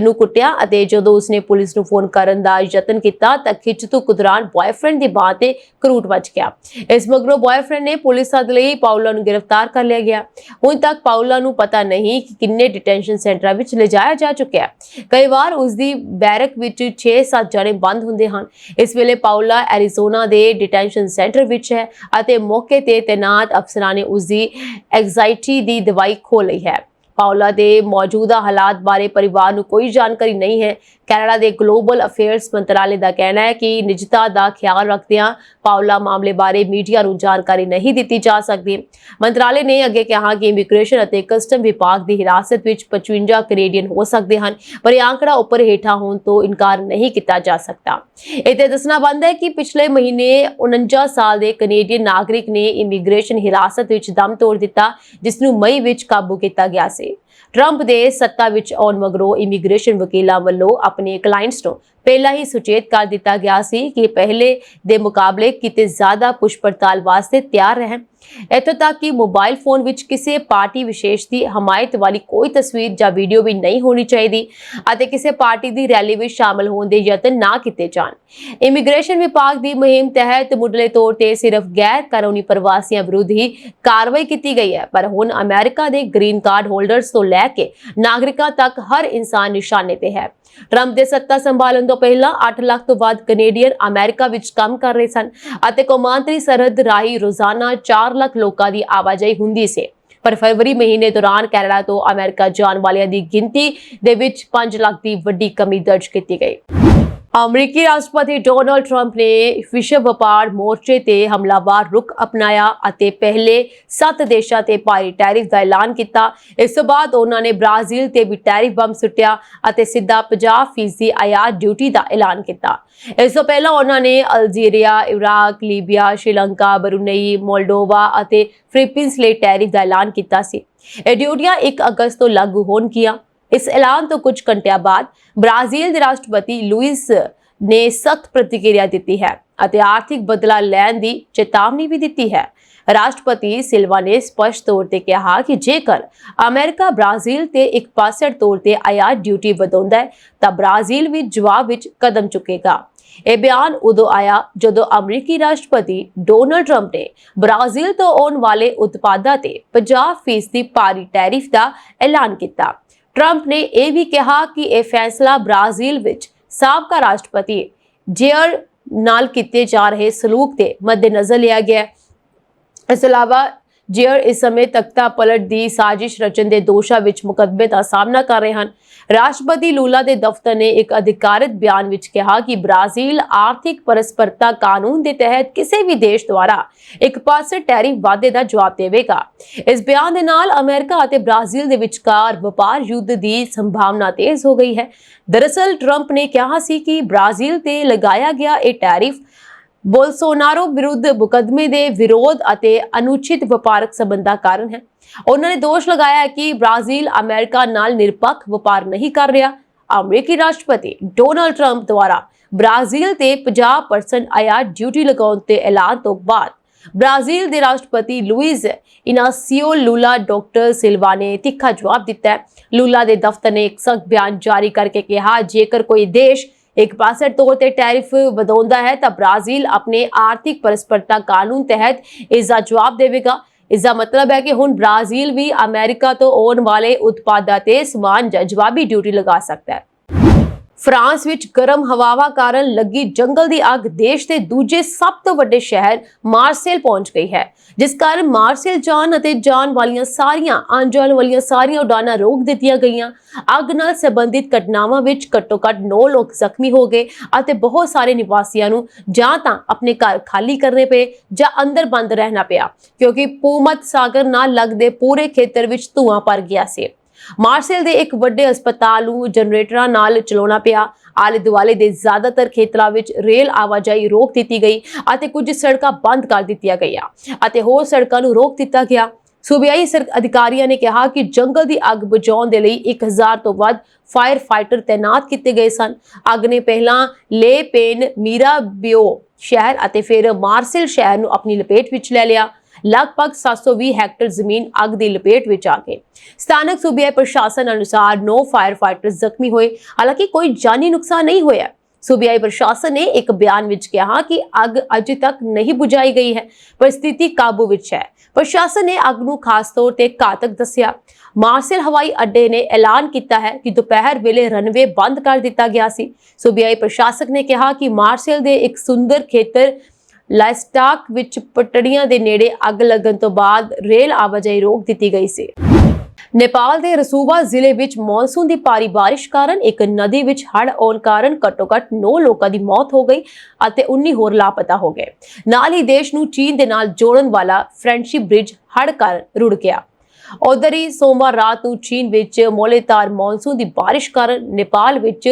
[SPEAKER 2] ਨੂੰ ਕੁੱਟਿਆ ਅਤੇ ਜਦੋਂ ਉਸਨੇ ਪੁਲਿਸ ਨੂੰ ਫੋਨ ਕਰਨ ਦਾ ਯਤਨ ਕੀਤਾ ਤਾਂ ਖਿੱਚ-ਧੁੱਕ ਦੌਰਾਨ ਬॉयਫ੍ਰੈਂਡ ਦੀ ਬਾਂਹ ਤੇ ਕਰੂਟ ਵੱਜ ਗਿਆ। ਇਸ ਮਗਰੋਂ ਬॉयਫ੍ਰੈਂਡ ਨੇ ਪੁਲਿਸ ਸੱਦ ਲਈ ਪਾਉਲਾ ਨੂੰ ਗ੍ਰਿਫਤਾਰ ਕਰ ਲਿਆ ਗਿਆ। ਹੁਣ ਤੱਕ ਪਾਉਲਾ ਨੂੰ ਪਤਾ ਨਹੀਂ ਕਿ ਕਿੰਨੇ ਡਿਟੈਂਸ਼ਨ ਸੈਂਟਰਾਂ ਵਿੱਚ ਲਿਜਾਇਆ ਜਾ ਚੁੱਕਿਆ ਹੈ। ਕਈ ਵਾਰ ਉਸਦੀ ਬੈਰਕ ਵਿੱਚ 6-7 ਜਣੇ ਬੰਦ ਹੁੰਦੇ ਹਨ। ਇਸ ਵੇਲੇ ਪਾਉਲਾ ਐਰੀਜ਼ੋਨਾ ਦੇ ਡਿਟੈਂਸ਼ਨ ਸੈਂਟਰ ਵਿੱਚ ਹੈ ਅਤੇ ਮੌਕੇ ਤੇ ਤੈਨਾਤ ਅਫਸਰਾਂ ਨੇ ਉਸਦੀ ਐਂਗਜ਼ਾਇਟੀ ਦੀ ਦਵਾਈ ਖੋਹ ਲਈ ਹੈ। ਪਾਉਲਾ ਦੇ ਮੌਜੂਦਾ ਹਾਲਾਤ ਬਾਰੇ ਪਰਿਵਾਰ ਨੂੰ ਕੋਈ ਜਾਣਕਾਰੀ ਨਹੀਂ ਹੈ। ਕੈਨੇਡਾ ਦੇ ਗਲੋਬਲ ਅਫੇਅਰਸ ਮੰਤਰਾਲੇ ਦਾ ਕਹਿਣਾ ਹੈ ਕਿ ਨਿੱਜਤਾ ਦਾ ਖਿਆਲ ਰੱਖਦਿਆਂ ਪਾਉਲਾ ਮਾਮਲੇ ਬਾਰੇ ਮੀਡੀਆ ਨੂੰ ਜਾਣਕਾਰੀ ਨਹੀਂ ਦਿੱਤੀ ਜਾ ਸਕਦੀ। ਮੰਤਰਾਲੇ ਨੇ ਅੱਗੇ ਕਿਹਾ ਕਿ ਇਮੀਗ੍ਰੇਸ਼ਨ ਅਤੇ ਕਸਟਮ ਵਿਭਾਗ ਦੀ ਹਿਰਾਸਤ ਵਿੱਚ 55 ਕੈਨੇਡੀਅਨ ਹੋ ਸਕਦੇ ਹਨ, ਪਰ ਇਹ ਆંકੜਾ ਉੱਪਰ ਹੇਠਾਂ ਹੋਣ ਤੋਂ ਇਨਕਾਰ ਨਹੀਂ ਕੀਤਾ ਜਾ ਸਕਦਾ। ਇੱਥੇ ਦੱਸਣਾ ਬਣਦਾ ਹੈ ਕਿ ਪਿਛਲੇ ਮਹੀਨੇ 49 ਸਾਲ ਦੇ ਕੈਨੇਡੀਅਨ ਨਾਗਰਿਕ ਨੇ ਇਮੀਗ੍ਰੇਸ਼ਨ ਹਿਰਾਸਤ ਵਿੱਚ ਦਮ ਤੋੜ ਦਿੱਤਾ, ਜਿਸ ਨੂੰ ਮਈ ਵਿੱਚ ਕਾਬੂ ਕੀਤਾ ਗਿਆ ਸੀ। ਟਰੰਪ ਦੇ ਸੱਤਾ ਵਿੱਚ ਆਉਣ ਮਗਰੋਂ ਇਮੀਗ੍ਰੇਸ਼ਨ ਵਕੀਲਾਂ ਵੱਲੋਂ ਆਪਣੇ ਕਲਾਇੰਟਸ ਨੂੰ ਪਹਿਲਾਂ ਹੀ ਸੁਚੇਤ ਕਰ ਦਿੱਤਾ ਗਿਆ ਸੀ ਕਿ ਪਹਿਲੇ ਦੇ ਮੁਕਾਬਲੇ ਕਿਤੇ ਜ਼ਿਆਦਾ ਪੁੱਛ ਪੜਤਾਲ ਵਾਸਤੇ ਤਿਆਰ ਰਹਿਣ। ਇੱਥੋਂ ਤੱਕ ਕਿ ਮੋਬਾਈਲ ਫੋਨ ਵਿੱਚ ਕਿਸੇ ਪਾਰਟੀ ਵਿਸ਼ੇਸ਼ ਦੀ ਹਮਾਇਤ ਵਾਲੀ ਕੋਈ ਤਸਵੀਰ ਜਾਂ ਵੀਡੀਓ ਵੀ ਨਹੀਂ ਹੋਣੀ ਚਾਹੀਦੀ ਅਤੇ ਕਿਸੇ ਪਾਰਟੀ ਦੀ ਰੈਲੀ ਵਿੱਚ ਸ਼ਾਮਲ ਹੋਣ ਦੇ ਯਤਨ ਨਾ ਕੀਤੇ ਜਾਣ। ਇਮੀਗ੍ਰੇਸ਼ਨ ਵਿਭਾਗ ਦੀ ਮੁਹਿੰਮ ਤਹਿਤ ਮੁੱਢਲੇ ਤੌਰ ਤੇ ਸਿਰਫ ਗੈਰ ਕਾਨੂੰਨੀ ਪ੍ਰਵਾਸੀਆਂ ਵਿਰੁੱਧ ਹੀ ਕਾਰਵਾਈ ਕੀਤੀ ਗਈ ਹੈ, ਪਰ ਹੁਣ ਅਮਰੀਕਾ ਦੇ ਗ੍ਰੀਨ ਕਾਰਡ ਹੋਲਡਰਸ ਤੋਂ ਲੈ ਕੇ ਨਾਗਰਿਕਾਂ ਤੱਕ ਹਰ ਇਨਸਾਨ ਨਿਸ਼ਾਨੇ ਤੇ ਹੈ। ਟਰੰਪ ਦੇ ਸੱਤਾ ਸੰਭਾਲਣ ਤੋਂ ਪਹਿਲਾਂ 8 ਲੱਖ ਤੋਂ ਵੱਧ ਕੈਨੇਡੀਅਨ ਅਮਰੀਕਾ ਵਿੱਚ ਕੰਮ ਕਰ ਰਹੇ ਸਨ ਅਤੇ ਕੌਮਾਂਤਰੀ ਸਰਹੱਦ ਰਾਹੀਂ ਰੋਜ਼ਾਨਾ 4 ਲੱਖ ਲੋਕਾਂ ਦੀ ਆਵਾਜਾਈ ਹੁੰਦੀ ਸੀ। ਪਰ ਫਰਵਰੀ ਮਹੀਨੇ ਦੌਰਾਨ ਕੈਨੇਡਾ ਤੋਂ ਅਮਰੀਕਾ ਜਾਣ ਵਾਲਿਆਂ ਦੀ ਗਿਣਤੀ ਦੇ ਵਿੱਚ 5 ਲੱਖ ਦੀ ਵੱਡੀ ਕਮੀ ਦਰਜ ਕੀਤੀ ਗਈ। ਅਮਰੀਕੀ ਰਾਸ਼ਟਰਪਤੀ ਡੋਨਾਲਡ ਟਰੰਪ ਨੇ ਵਿਸ਼ਵ ਵਪਾਰ ਮੋਰਚੇ ਤੇ ਹਮਲਾਵਰ ਰੁਖ ਅਪਣਾਇਆ ਅਤੇ ਪਹਿਲੇ 7 ਦੇਸ਼ਾਂ ਤੇ ਭਾਰੀ ਟੈਰਿਫ ਦਾ ਐਲਾਨ ਕੀਤਾ। ਇਸ ਤੋਂ ਬਾਅਦ ਉਹਨਾਂ ਨੇ ਬ੍ਰਾਜ਼ੀਲ ਤੇ ਵੀ ਟੈਰਿਫ ਬੰਬ ਸੁੱਟਿਆ ਅਤੇ ਸਿੱਧਾ 50% ਆਯਾਤ ਡਿਊਟੀ ਦਾ ਐਲਾਨ ਕੀਤਾ। ਇਸ ਤੋਂ ਪਹਿਲਾਂ ਉਹਨਾਂ ਨੇ Algeria, Iraq, Libya, Sri Lanka, Brunei, Moldova ਅਤੇ ਫਿਲੀਪੀਨਸ ਲਈ ਟੈਰਿਫ ਦਾ ਐਲਾਨ ਕੀਤਾ ਸੀ। ਇਹ ਡਿਊਟੀਆਂ 1 ਅਗਸਤ ਤੋਂ ਲਾਗੂ ਹੋਣਗੀਆਂ। ਇਸ ਐਲਾਨ ਤੋਂ ਕੁਝ ਘੰਟਿਆਂ ਬਾਅਦ ਬ੍ਰਾਜ਼ੀਲ ਦੇ ਰਾਸ਼ਟਰਪਤੀ ਲੂਇਸ ਨੇ ਸਖਤ ਪ੍ਰਤੀਕਿਰਿਆ ਦਿੱਤੀ ਹੈ ਅਤੇ ਆਰਥਿਕ ਬਦਲਾ ਲੈਣ ਦੀ ਚੇਤਾਵਨੀ ਵੀ ਦਿੱਤੀ ਹੈ। ਰਾਸ਼ਟਰਪਤੀ ਸਿਲਵਾ ਨੇ ਸਪਸ਼ਟ ਤੌਰ ਤੇ ਕਿਹਾ ਕਿ ਜੇਕਰ ਅਮਰੀਕਾ ਬ੍ਰਾਜ਼ੀਲ ਤੇ ਇੱਕ ਪਾਸੜ ਤੌਰ ਤੇ ਆਯਾਤ ਡਿਊਟੀ ਵਧਾਉਂਦਾ ਹੈ ਤਾਂ ਬ੍ਰਾਜ਼ੀਲ ਵੀ ਜਵਾਬ ਵਿੱਚ ਕਦਮ ਚੁੱਕੇਗਾ। ਇਹ ਬਿਆਨ ਉਦੋਂ ਆਇਆ ਜਦੋਂ ਅਮਰੀਕੀ ਰਾਸ਼ਟਰਪਤੀ ਡੋਨਾਲਡ ਟਰੰਪ ਨੇ ਬ੍ਰਾਜ਼ੀਲ ਤੋਂ ਆਉਣ ਵਾਲੇ ਉਤਪਾਦਾਂ ਤੇ 50% ਦੀ ਭਾਰੀ ਟੈਰਿਫ ਦਾ ਐਲਾਨ ਕੀਤਾ। ਟਰੰਪ ਨੇ ਇਹ ਵੀ ਕਿਹਾ ਕਿ ਇਹ ਫੈਸਲਾ ਬ੍ਰਾਜ਼ੀਲ ਵਿੱਚ ਸਾਬਕਾ ਰਾਸ਼ਟਰਪਤੀ ਜੇਅਰ ਨਾਲ ਕੀਤੇ ਜਾ ਰਹੇ ਸਲੂਕ ਦੇ ਮੱਦੇਨਜ਼ਰ ਲਿਆ ਗਿਆ ਹੈ। ਇਸ ਤੋਂ ਇਲਾਵਾ ਜੇਅਰ ਇਸ ਸਮੇਂ ਤਖਤਾ ਪਲਟ ਦੀ ਸਾਜ਼ਿਸ਼ ਰਚਨ ਦੇ ਦੋਸ਼ਾਂ ਵਿੱਚ ਮੁਕੱਦਮੇ ਦਾ ਸਾਹਮਣਾ ਕਰ ਰਹੇ ਹਨ। ਰਾਸ਼ਟਰਪਤੀ ਲੂਲਾ ਦੇ ਦਫ਼ਤਰ ਨੇ ਇੱਕ ਅਧਿਕਾਰਤ ਬਿਆਨ ਵਿੱਚ ਕਿਹਾ ਕਿ ਬ੍ਰਾਜ਼ੀਲ ਆਰਥਿਕ ਪਰਸਪਰਤਾ ਕਾਨੂੰਨ ਦੇ ਤਹਿਤ ਕਿਸੇ ਵੀ ਦੇਸ਼ ਦੁਆਰਾ ਇੱਕ ਪਾਸੇ ਟੈਰਿਫ ਵਾਧੇ ਦਾ ਜਵਾਬ ਦੇਵੇਗਾ। ਇਸ ਬਿਆਨ ਦੇ ਨਾਲ ਅਮਰੀਕਾ ਅਤੇ ਬ੍ਰਾਜ਼ੀਲ ਦੇ ਵਿਚਕਾਰ ਵਪਾਰ ਯੁੱਧ ਦੀ ਸੰਭਾਵਨਾ ਤੇਜ਼ ਹੋ ਗਈ ਹੈ। ਦਰਅਸਲ ਟਰੰਪ ਨੇ ਕਿਹਾ ਸੀ ਕਿ ਬ੍ਰਾਜ਼ੀਲ ਤੇ ਲਗਾਇਆ ਗਿਆ ਇਹ ਟੈਰਿਫ ਬੋਲਸੋਨਾਰੋ ਵਿਰੁੱਧ ਮੁਕੱਦਮੇ ਦੇ ਵਿਰੋਧ ਅਤੇ ਅਨੁਚਿਤ ਵਪਾਰਕ ਸਬੰਧਾਂ ਕਾਰਨ ਹੈ। ਉਹਨਾਂ ਨੇ ਦੋਸ਼ ਲਗਾਇਆ ਹੈ ਕਿ ਬ੍ਰਾਜ਼ੀਲ ਅਮਰੀਕਾ ਨਾਲ ਨਿਰਪੱਖ ਵਪਾਰ ਨਹੀਂ ਕਰ ਰਿਹਾ। ਅਮਰੀਕੀ ਰਾਸ਼ਟਰਪਤੀ ਡੋਨਾਲਡ ਟਰੰਪ ਦੁਆਰਾ ਬ੍ਰਾਜ਼ੀਲ ਤੇ 50% ਆਯਾਤ ਡਿਊਟੀ ਲਗਾਉਣ ਤੇ ਐਲਾਨ ਤੋਂ ਬਾਅਦ ਬ੍ਰਾਜ਼ੀਲ ਦੇ ਰਾਸ਼ਟਰਪਤੀ ਲੁਇਜ਼ ਇਨਾਸੀਓ ਲੂਲਾ ਡਾਕਟਰ ਸਿਲਵਾ ਨੇ ਤਿੱਖਾ ਜਵਾਬ ਦਿੱਤਾ ਹੈ। ਲੂਲਾ ਦੇ ਦਫ਼ਤਰ ਨੇ ਇੱਕ ਸਖਤ ਬਿਆਨ ਜਾਰੀ ਕਰਕੇ ਕਿਹਾ, ਜੇਕਰ ਕੋਈ ਦੇਸ਼ ਇੱਕ ਪਾਸੇ ਤੌਰ ਤੇ ਟੈਰਿਫ ਵਧਾਉਂਦਾ ਹੈ ਤਾਂ ਬ੍ਰਾਜ਼ੀਲ ਆਪਣੇ ਆਰਥਿਕ ਪਰਸਪਰਤਾ ਕਾਨੂੰਨ ਤਹਿਤ ਇਸ ਦਾ ਜਵਾਬ ਦੇਵੇਗਾ। ਇਸ ਦਾ ਮਤਲਬ ਹੈ ਕਿ ਹੁਣ ਬ੍ਰਾਜ਼ੀਲ ਵੀ ਅਮਰੀਕਾ ਤੋਂ ਆਉਣ ਵਾਲੇ ਉਤਪਾਦਾਂ ਤੇ ਸਮਾਨ ਜਾਂ ਜਵਾਬੀ ਡਿਊਟੀ ਲਗਾ ਸਕਦਾ ਹੈ। ਫਰਾਂਸ ਵਿੱਚ ਗਰਮ ਹਵਾਵਾਂ ਕਾਰਨ ਲੱਗੀ ਜੰਗਲ ਦੀ ਅੱਗ ਦੇਸ਼ ਦੇ ਦੂਜੇ ਸਭ ਤੋਂ ਵੱਡੇ ਸ਼ਹਿਰ ਮਾਰਸੇਲ ਪਹੁੰਚ ਗਈ ਹੈ, ਜਿਸ ਕਾਰਨ ਮਾਰਸੇਲ ਜਾਣ ਅਤੇ ਜਾਣ ਵਾਲੀਆਂ ਸਾਰੀਆਂ ਉਡਾਨਾਂ ਰੋਕ ਦਿੱਤੀਆਂ ਗਈਆਂ। ਅੱਗ ਨਾਲ ਸੰਬੰਧਿਤ ਘਟਨਾਵਾਂ ਵਿੱਚ ਘੱਟੋ-ਘੱਟ 9 ਲੋਕ ਜ਼ਖਮੀ ਹੋ ਗਏ ਅਤੇ ਬਹੁਤ ਸਾਰੇ ਨਿਵਾਸੀਆਂ ਨੂੰ ਜਾਂ ਤਾਂ ਆਪਣੇ ਘਰ ਖਾਲੀ ਕਰਨੇ ਪਏ ਜਾਂ ਅੰਦਰ ਬੰਦ ਰਹਿਣਾ ਪਿਆ, ਕਿਉਂਕਿ ਭੂਮੱਧ ਸਾਗਰ ਨਾਲ ਲੱਗਦੇ ਪੂਰੇ ਖੇਤਰ ਵਿੱਚ ਧੂਆਂ ਭਰ ਗਿਆ ਸੀ। ਮਾਰਸੇਲ ਦੇ ਇੱਕ ਵੱਡੇ ਹਸਪਤਾਲ ਨੂੰ ਜਨਰੇਟਰਾਂ ਨਾਲ ਚਲਾਉਣਾ ਪਿਆ। ਆਲੇ ਦੁਆਲੇ ਦੇ ਜ਼ਿਆਦਾਤਰ ਖੇਤਰਾਂ ਵਿੱਚ ਰੇਲ ਆਵਾਜਾਈ ਰੋਕ ਦਿੱਤੀ ਗਈ ਅਤੇ ਕੁਝ ਸੜਕਾਂ ਬੰਦ ਕਰ ਦਿੱਤੀਆਂ ਗਈਆਂ ਅਤੇ ਹੋਰ ਸੜਕਾਂ ਨੂੰ ਰੋਕ ਦਿੱਤਾ ਗਿਆ। ਸੂਬਿਆਈ ਅਧਿਕਾਰੀਆਂ ਨੇ ਕਿਹਾ ਕਿ ਜੰਗਲ ਦੀ ਅੱਗ ਬੁਝਾਉਣ ਦੇ ਲਈ 1000 ਤੋਂ ਵੱਧ ਫਾਇਰ ਫਾਈਟਰ ਤੈਨਾਤ ਕੀਤੇ ਗਏ ਸਨ। ਅੱਗ ਨੇ ਪਹਿਲਾਂ ਲੇ ਪੇਨ, ਮੀਰਾਬਿਓ ਸ਼ਹਿਰ ਅਤੇ ਫਿਰ ਮਾਰਸੇਲ ਸ਼ਹਿਰ ਨੂੰ ਆਪਣੀ ਲਪੇਟ ਵਿੱਚ ਲੈ ਲਿਆ। ਲਗਭਗ 720 ਹੈਕਟਰ ਜ਼ਮੀਨ ਅੱਗ ਦੀ ਲਪੇਟ ਵਿੱਚ ਆ ਗਈ। ਸਥਾਨਕ ਸੂਬਿਆਈ ਪ੍ਰਸ਼ਾਸਨ ਅਨੁਸਾਰ 9 ਫਾਇਰ ਫਾਈਟਰ ਜ਼ਖਮੀ ਹੋਏ, ਹਾਲਾਂਕਿ ਕੋਈ ਜਾਨੀ ਨੁਕਸਾਨ ਨਹੀਂ ਹੋਇਆ। ਸੂਬਿਆਈ ਪ੍ਰਸ਼ਾਸਨ ਨੇ ਇੱਕ ਬਿਆਨ ਵਿੱਚ ਕਿਹਾ ਕਿ ਅੱਗ ਅਜੇ ਤੱਕ ਨਹੀਂ ਬੁਝਾਈ ਗਈ ਹੈ, ਪਰ ਸਥਿਤੀ ਕਾਬੂ ਵਿੱਚ ਹੈ। ਪ੍ਰਸ਼ਾਸਨ ਨੇ ਅੱਗ ਨੂੰ ਖਾਸ ਤੌਰ ਤੇ ਘਾਤਕ ਦੱਸਿਆ। ਮਾਰਸੇਲ ਹਵਾਈ ਅੱਡੇ ਨੇ ਐਲਾਨ ਕੀਤਾ ਹੈ ਕਿ ਦੁਪਹਿਰ ਵੇਲੇ ਰਨਵੇ ਬੰਦ ਕਰ ਦਿੱਤਾ ਗਿਆ ਸੀ। ਸੂਬਿਆਈ ਪ੍ਰਸ਼ਾਸਕ ਨੇ ਕਿਹਾ ਕਿ ਮਾਰਸੇਲ ਦੇ ਇੱਕ ਸੁੰਦਰ ਖੇਤਰ ਲਾਈਸਟਾਕ ਵਿੱਚ ਪਟੜੀਆਂ ਦੇ ਨੇੜੇ ਅੱਗ ਲੱਗਣ ਤੋਂ ਬਾਅਦ ਰੇਲ ਆਵਾਜਾਈ ਰੋਕ ਦਿੱਤੀ ਗਈ ਸੀ। ਨੇਪਾਲ ਦੇ ਰਸੂਵਾ ਜ਼ਿਲ੍ਹੇ ਵਿੱਚ ਮੌਨਸੂਨ ਦੀ ਭਾਰੀ ਬਾਰਿਸ਼ ਕਾਰਨ ਇੱਕ ਨਦੀ ਵਿੱਚ ਹੜ੍ਹ ਆਉਣ ਕਾਰਨ ਘੱਟੋ-ਘੱਟ 9 ਲੋਕਾਂ ਦੀ ਮੌਤ ਹੋ ਗਈ ਅਤੇ 19 ਹੋਰ ਲਾਪਤਾ ਹੋ ਗਏ। ਨਾਲ ਹੀ ਦੇਸ਼ ਨੂੰ ਚੀਨ ਦੇ ਨਾਲ ਜੋੜਨ ਵਾਲਾ ਫ੍ਰੈਂਡਸ਼ਿਪ ਬ੍ਰਿਜ ਹੜ੍ਹ ਕਾਰਨ ਰੁੜ ਗਿਆ। ਉਧਰ ਹੀ ਸੋਮਵਾਰ ਰਾਤ ਨੂੰ ਚੀਨ ਵਿੱਚ ਮੌਲੇਤਾਰ ਮੌਨਸੂਨ ਦੀ ਬਾਰਿਸ਼ ਕਾਰਨ ਨੇਪਾਲ ਵਿੱਚ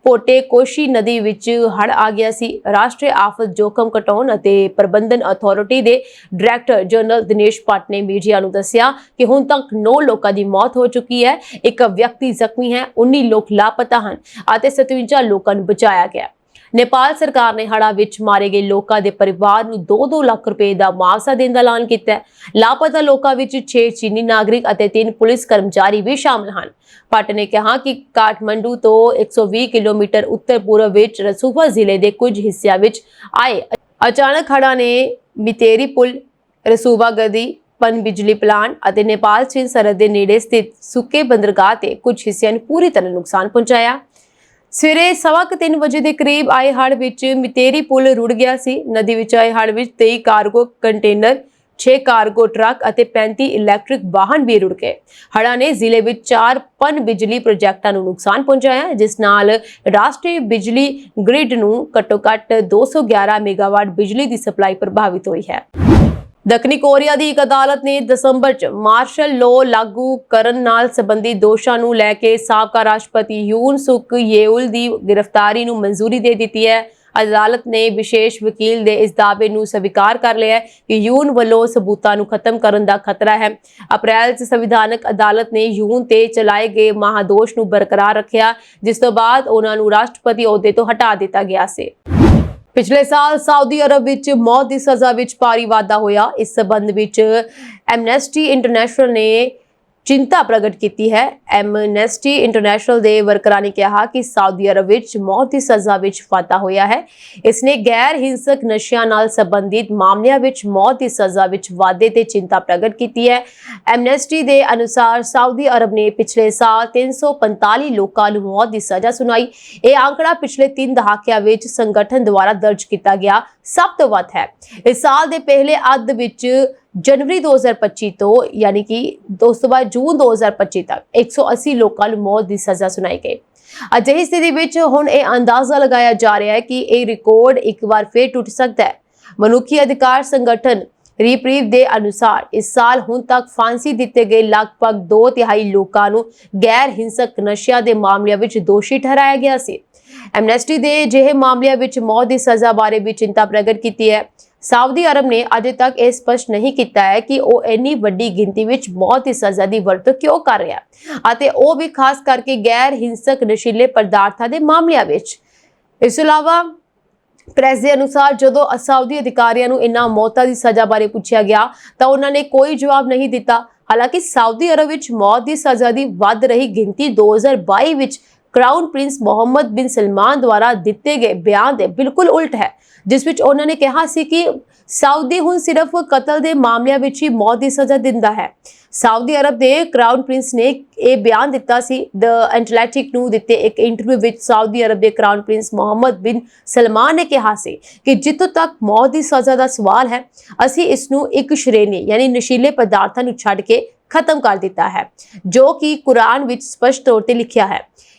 [SPEAKER 2] ਪੋਟੇ ਕੋਸ਼ੀ ਨਦੀ ਵਿੱਚ ਹੜ੍ਹ ਆ ਗਿਆ ਸੀ। ਰਾਸ਼ਟਰੀ ਆਫਤ ਜੋਖਮ ਘਟਾਉਣ ਅਤੇ ਪ੍ਰਬੰਧਨ ਅਥਾਰਟੀ ਦੇ ਡਾਇਰੈਕਟਰ ਜਨਰਲ ਦਿਨੇਸ਼ ਭੱਟ ਨੇ ਮੀਡੀਆ ਨੂੰ ਦੱਸਿਆ ਕਿ ਹੁਣ ਤੱਕ 9 ਲੋਕਾਂ ਦੀ ਮੌਤ ਹੋ ਚੁੱਕੀ ਹੈ, ਇੱਕ ਵਿਅਕਤੀ ਜ਼ਖਮੀ ਹੈ, 19 ਲੋਕ ਲਾਪਤਾ ਹਨ ਅਤੇ 57 ਲੋਕਾਂ ਨੂੰ ਬਚਾਇਆ ਗਿਆ। ਨੇਪਾਲ ਸਰਕਾਰ ਨੇ ਹੜ੍ਹਾਂ ਵਿੱਚ ਮਾਰੇ ਗਏ ਲੋਕਾਂ ਦੇ ਪਰਿਵਾਰ ਨੂੰ 2-2 ਲੱਖ ਰੁਪਏ ਦਾ ਮੁਆਵਜ਼ਾ ਦੇਣ ਦਾ ਐਲਾਨ ਕੀਤਾ ਹੈ। ਲਾਪਤਾ ਲੋਕਾਂ ਵਿੱਚ 6 ਚੀਨੀ ਨਾਗਰਿਕ ਅਤੇ 3 ਪੁਲਿਸ ਕਰਮਚਾਰੀ ਵੀ ਸ਼ਾਮਲ ਹਨ। ਭੱਟ ਨੇ ਕਿਹਾ ਕਿ ਕਾਠਮੰਡੂ ਤੋਂ 120 ਕਿਲੋਮੀਟਰ ਉੱਤਰ ਪੂਰਬ ਵਿੱਚ ਰਸੂਵਾ ਜ਼ਿਲ੍ਹੇ ਦੇ ਕੁਝ ਹਿੱਸਿਆਂ ਵਿੱਚ ਆਏ ਅਚਾਨਕ ਹੜ੍ਹਾਂ ਨੇ ਮਿਤੇਰੀ ਪੁਲ, ਰਸੂਵਾ ਗਦੀ, ਪਨ ਬਿਜਲੀ ਪਲਾਂਟ ਅਤੇ ਨੇਪਾਲ ਚੀਨ ਸਰਹੱਦ ਦੇ ਨੇੜੇ ਸਥਿਤ ਸੁੱਕੇ ਬੰਦਰਗਾਹ ਤੇ ਕੁਝ ਹਿੱਸਿਆਂ ਨੂੰ ਪੂਰੀ ਤਰ੍ਹਾਂ ਨੁਕਸਾਨ ਪਹੁੰਚਾਇਆ। ਸਵੇਰੇ 3:15 ਵਜੇ ਦੇ ਕਰੀਬ ਆਏ ਹੜ੍ਹ ਵਿੱਚ ਮਿਤੇਰੀ ਪੁਲ ਰੁੜ ਗਿਆ ਸੀ। ਨਦੀ ਵਿੱਚ ਆਏ ਹੜ੍ਹ ਵਿੱਚ 23 ਕਾਰਗੋ ਕੰਟੇਨਰ, 6 ਕਾਰਗੋ ਟਰੱਕ ਅਤੇ 35 ਇਲੈਕਟ੍ਰਿਕ ਵਾਹਨ ਵੀ ਰੁੜ ਗਏ। ਹੜ੍ਹਾਂ ਨੇ ਜ਼ਿਲ੍ਹੇ ਵਿੱਚ 4 ਪਨ ਬਿਜਲੀ ਪ੍ਰੋਜੈਕਟਾਂ ਨੂੰ ਨੁਕਸਾਨ ਪਹੁੰਚਾਇਆ, ਜਿਸ ਨਾਲ ਰਾਸ਼ਟਰੀ ਬਿਜਲੀ ਗ੍ਰਿਡ ਨੂੰ ਘੱਟੋ-ਘੱਟ 211 ਮੈਗਾਵਾਟ ਬਿਜਲੀ ਦੀ ਸਪਲਾਈ ਪ੍ਰਭਾਵਿਤ ਹੋਈ ਹੈ। ਦੱਖਣੀ ਕੋਰੀਆ ਦੀ ਇੱਕ ਅਦਾਲਤ ਨੇ ਦਸੰਬਰ 'ਚ ਮਾਰਸ਼ਲ ਲਾਅ ਲਾਗੂ ਕਰਨ ਨਾਲ ਸੰਬੰਧਿਤ ਦੋਸ਼ਾਂ ਨੂੰ ਲੈ ਕੇ ਸਾਬਕਾ ਰਾਸ਼ਟਰਪਤੀ ਯੂਨ ਸੁਕ ਯੇਉਲ ਦੀ ਗ੍ਰਿਫਤਾਰੀ ਨੂੰ ਮਨਜ਼ੂਰੀ ਦੇ ਦਿੱਤੀ ਹੈ। ਅਦਾਲਤ ਨੇ ਵਿਸ਼ੇਸ਼ ਵਕੀਲ ਦੇ ਇਸ ਦਾਅਵੇ ਨੂੰ ਸਵੀਕਾਰ ਕਰ ਲਿਆ ਕਿ ਯੂਨ ਵੱਲੋਂ ਸਬੂਤਾਂ ਨੂੰ ਖਤਮ ਕਰਨ ਦਾ ਖਤਰਾ ਹੈ। ਅਪ੍ਰੈਲ 'ਚ ਸੰਵਿਧਾਨਕ ਅਦਾਲਤ ਨੇ ਯੂਨ ਤੇ ਚਲਾਏ ਗਏ ਮਹਾਦੋਸ਼ ਨੂੰ ਬਰਕਰਾਰ ਰੱਖਿਆ, ਜਿਸ ਤੋਂ ਬਾਅਦ ਉਹਨਾਂ ਨੂੰ ਰਾਸ਼ਟਰਪਤੀ ਅਹੁਦੇ ਤੋਂ ਹਟਾ ਦਿੱਤਾ ਗਿਆ ਸੀ। ਪਿਛਲੇ ਸਾਲ ਸਾਊਦੀ ਅਰਬ ਵਿੱਚ ਮੌਤ ਦੀ ਸਜ਼ਾ ਵਿੱਚ ਭਾਰੀ ਵਾਧਾ ਹੋਇਆ। ਇਸ ਸਬੰਧ ਵਿੱਚ ਐਮਨੈਸਟੀ ਇੰਟਰਨੈਸ਼ਨਲ ਨੇ चिंता प्रगट की है। एमनेस्टी इंटरनेशनल ਦੇ ਵਰਕਰਾਂ ਨੇ ਕਿਹਾ ਕਿ ਸਾਊਦੀ ਅਰਬ ਵਿੱਚ ਮੌਤ ਦੀ ਸਜ਼ਾ ਵਿੱਚ ਵਾਧਾ ਹੋਇਆ ਹੈ। ਇਸਨੇ ਗੈਰ ਹਿੰਸਕ ਨਸ਼ਿਆਂ ਨਾਲ ਸੰਬੰਧਿਤ ਮਾਮਲਿਆਂ ਵਿੱਚ ਮੌਤ ਦੀ ਸਜ਼ਾ ਵਿੱਚ ਵਾਧੇ ਤੇ ਚਿੰਤਾ ਪ੍ਰਗਟ ਕੀਤੀ ਹੈ। ਐਮਨੈਸਟੀ ਦੇ ਅਨੁਸਾਰ ਸਾਊਦੀ ਅਰਬ ਨੇ ਪਿਛਲੇ ਸਾਲ 345 ਲੋਕਾਂ ਨੂੰ ਮੌਤ ਦੀ ਸਜ਼ਾ ਸੁਣਾਈ। ਇਹ ਆંકੜਾ ਪਿਛਲੇ 3 ਦਹਾਕਿਆਂ ਵਿੱਚ ਸੰਗਠਨ ਦੁਆਰਾ ਦਰਜ ਕੀਤਾ ਗਿਆ ਸਭ ਤੋਂ ਵੱਧ ਹੈ। ਇਸ ਸਾਲ ਦੇ ਪਹਿਲੇ ਅੱਧ ਵਿੱਚ जनवरी 2025 ਤੋਂ यानी कि ਉਸ ਤੋਂ ਬਾਅਦ ਜੂਨ 2025 ਤੱਕ 180 ਲੋਕਾਂ ਨੂੰ ਮੌਤ ਦੀ ਸਜ਼ਾ ਸੁਣਾਈ ਗਈ। ਅਜਿਹੀ ਸਥਿਤੀ ਵਿੱਚ ਹੁਣ ਇਹ ਅੰਦਾਜ਼ਾ ਲਗਾਇਆ ਜਾ ਰਿਹਾ ਹੈ ਕਿ ਇਹ ਰਿਕਾਰਡ ਇੱਕ ਵਾਰ ਫਿਰ ਟੁੱਟ ਸਕਦਾ ਹੈ। ਮਨੁੱਖੀ ਅਧਿਕਾਰ ਸੰਗਠਨ ਰੀਪਰੀਵ ਦੇ ਅਨੁਸਾਰ ਇਸ ਸਾਲ ਹੁਣ ਤੱਕ ਫਾਂਸੀ ਦਿੱਤੇ ਗਏ ਲਗਭਗ 2/3 ਲੋਕਾਂ ਨੂੰ ਗੈਰ ਹਿੰਸਕ ਨਸ਼ਿਆਂ ਦੇ ਮਾਮਲਿਆਂ ਵਿੱਚ ਦੋਸ਼ੀ ਠਹਿਰਾਇਆ ਗਿਆ ਸੀ। ਐਮਨੈਸਟੀ ਦੇ ਅਜਿਹੇ ਮਾਮਲਿਆਂ ਵਿੱਚ ਮੌਤ ਦੀ ਸਜ਼ਾ ਬਾਰੇ ਵੀ ਚਿੰਤਾ ਪ੍ਰਗਟ ਕੀਤੀ ਹੈ। ਸਾਊਦੀ ਅਰਬ ਨੇ ਅਜੇ ਤੱਕ ਇਹ ਸਪਸ਼ਟ ਨਹੀਂ ਕੀਤਾ ਹੈ ਕਿ ਉਹ ਇੰਨੀ ਵੱਡੀ ਗਿਣਤੀ ਵਿੱਚ ਮੌਤ ਦੀ ਸਜ਼ਾ ਦੀ ਵਰਤੋਂ ਕਿਉਂ ਕਰ ਰਿਹਾ ਹੈ ਅਤੇ ਉਹ ਵੀ ਖਾਸ ਕਰਕੇ ਗੈਰ ਹਿੰਸਕ ਨਸ਼ੀਲੇ ਪਦਾਰਥਾਂ ਦੇ ਮਾਮਲਿਆਂ ਵਿੱਚ। ਇਸ ਤੋਂ ਇਲਾਵਾ ਪ੍ਰੈਸ ਦੇ ਅਨੁਸਾਰ ਜਦੋਂ ਸਾਊਦੀ ਅਧਿਕਾਰੀਆਂ ਨੂੰ ਇਨ੍ਹਾਂ ਮੌਤਾਂ ਦੀ ਸਜ਼ਾ ਬਾਰੇ ਪੁੱਛਿਆ ਗਿਆ ਤਾਂ ਉਹਨਾਂ ਨੇ ਕੋਈ ਜਵਾਬ ਨਹੀਂ ਦਿੱਤਾ। ਹਾਲਾਂਕਿ ਸਾਊਦੀ ਅਰਬ ਵਿੱਚ ਮੌਤ ਦੀ ਸਜ਼ਾ ਦੀ ਵੱਧ ਰਹੀ ਗਿਣਤੀ 2022 ਵਿੱਚ ਕਰਾਊਨ ਪ੍ਰਿੰਸ ਮੁਹੰਮਦ ਬਿਨ ਸਲਮਾਨ ਦੁਆਰਾ ਦਿੱਤੇ ਗਏ ਬਿਆਨ ਦੇ ਬਿਲਕੁਲ ਉਲਟ ਹੈ, ਜਿਸ ਵਿੱਚ ਉਹਨਾਂ ਨੇ ਕਿਹਾ ਸੀ ਕਿ ਸਾਊਦੀ ਹੁਣ ਸਿਰਫ ਕਤਲ ਦੇ ਮਾਮਲਿਆਂ ਵਿੱਚ ਹੀ ਮੌਤ ਦੀ ਸਜ਼ਾ ਦਿੰਦਾ ਹੈ। ਸਾਊਦੀ ਅਰਬ ਦੇ ਕਰਾਊਨ ਪ੍ਰਿੰਸ ਨੇ ਇਹ ਬਿਆਨ ਦਿੱਤਾ ਸੀ। ਦ ਐਟਲਾਂਟਿਕ ਨੂੰ ਦਿੱਤੇ ਇੱਕ ਇੰਟਰਵਿਊ ਵਿੱਚ ਸਾਊਦੀ ਅਰਬ ਦੇ ਕਰਾਊਨ ਪ੍ਰਿੰਸ ਮੁਹੰਮਦ ਬਿਨ ਸਲਮਾਨ ਨੇ ਕਿਹਾ ਸੀ ਕਿ ਜਿੱਥੋਂ ਤੱਕ ਮੌਤ ਦੀ ਸਜ਼ਾ ਦਾ ਸਵਾਲ ਹੈ, ਅਸੀਂ ਇਸ ਨੂੰ ਇੱਕ ਸ਼੍ਰੇਣੀ ਯਾਨੀ ਨਸ਼ੀਲੇ ਪਦਾਰਥਾਂ ਨੂੰ ਛੱਡ ਕੇ ਖਤਮ ਕਰ ਦਿੱਤਾ ਹੈ, ਜੋ ਕਿ ਕੁਰਾਨ ਵਿੱਚ ਸਪਸ਼ਟ ਤੌਰ ਤੇ ਲਿਖਿਆ ਹੈ।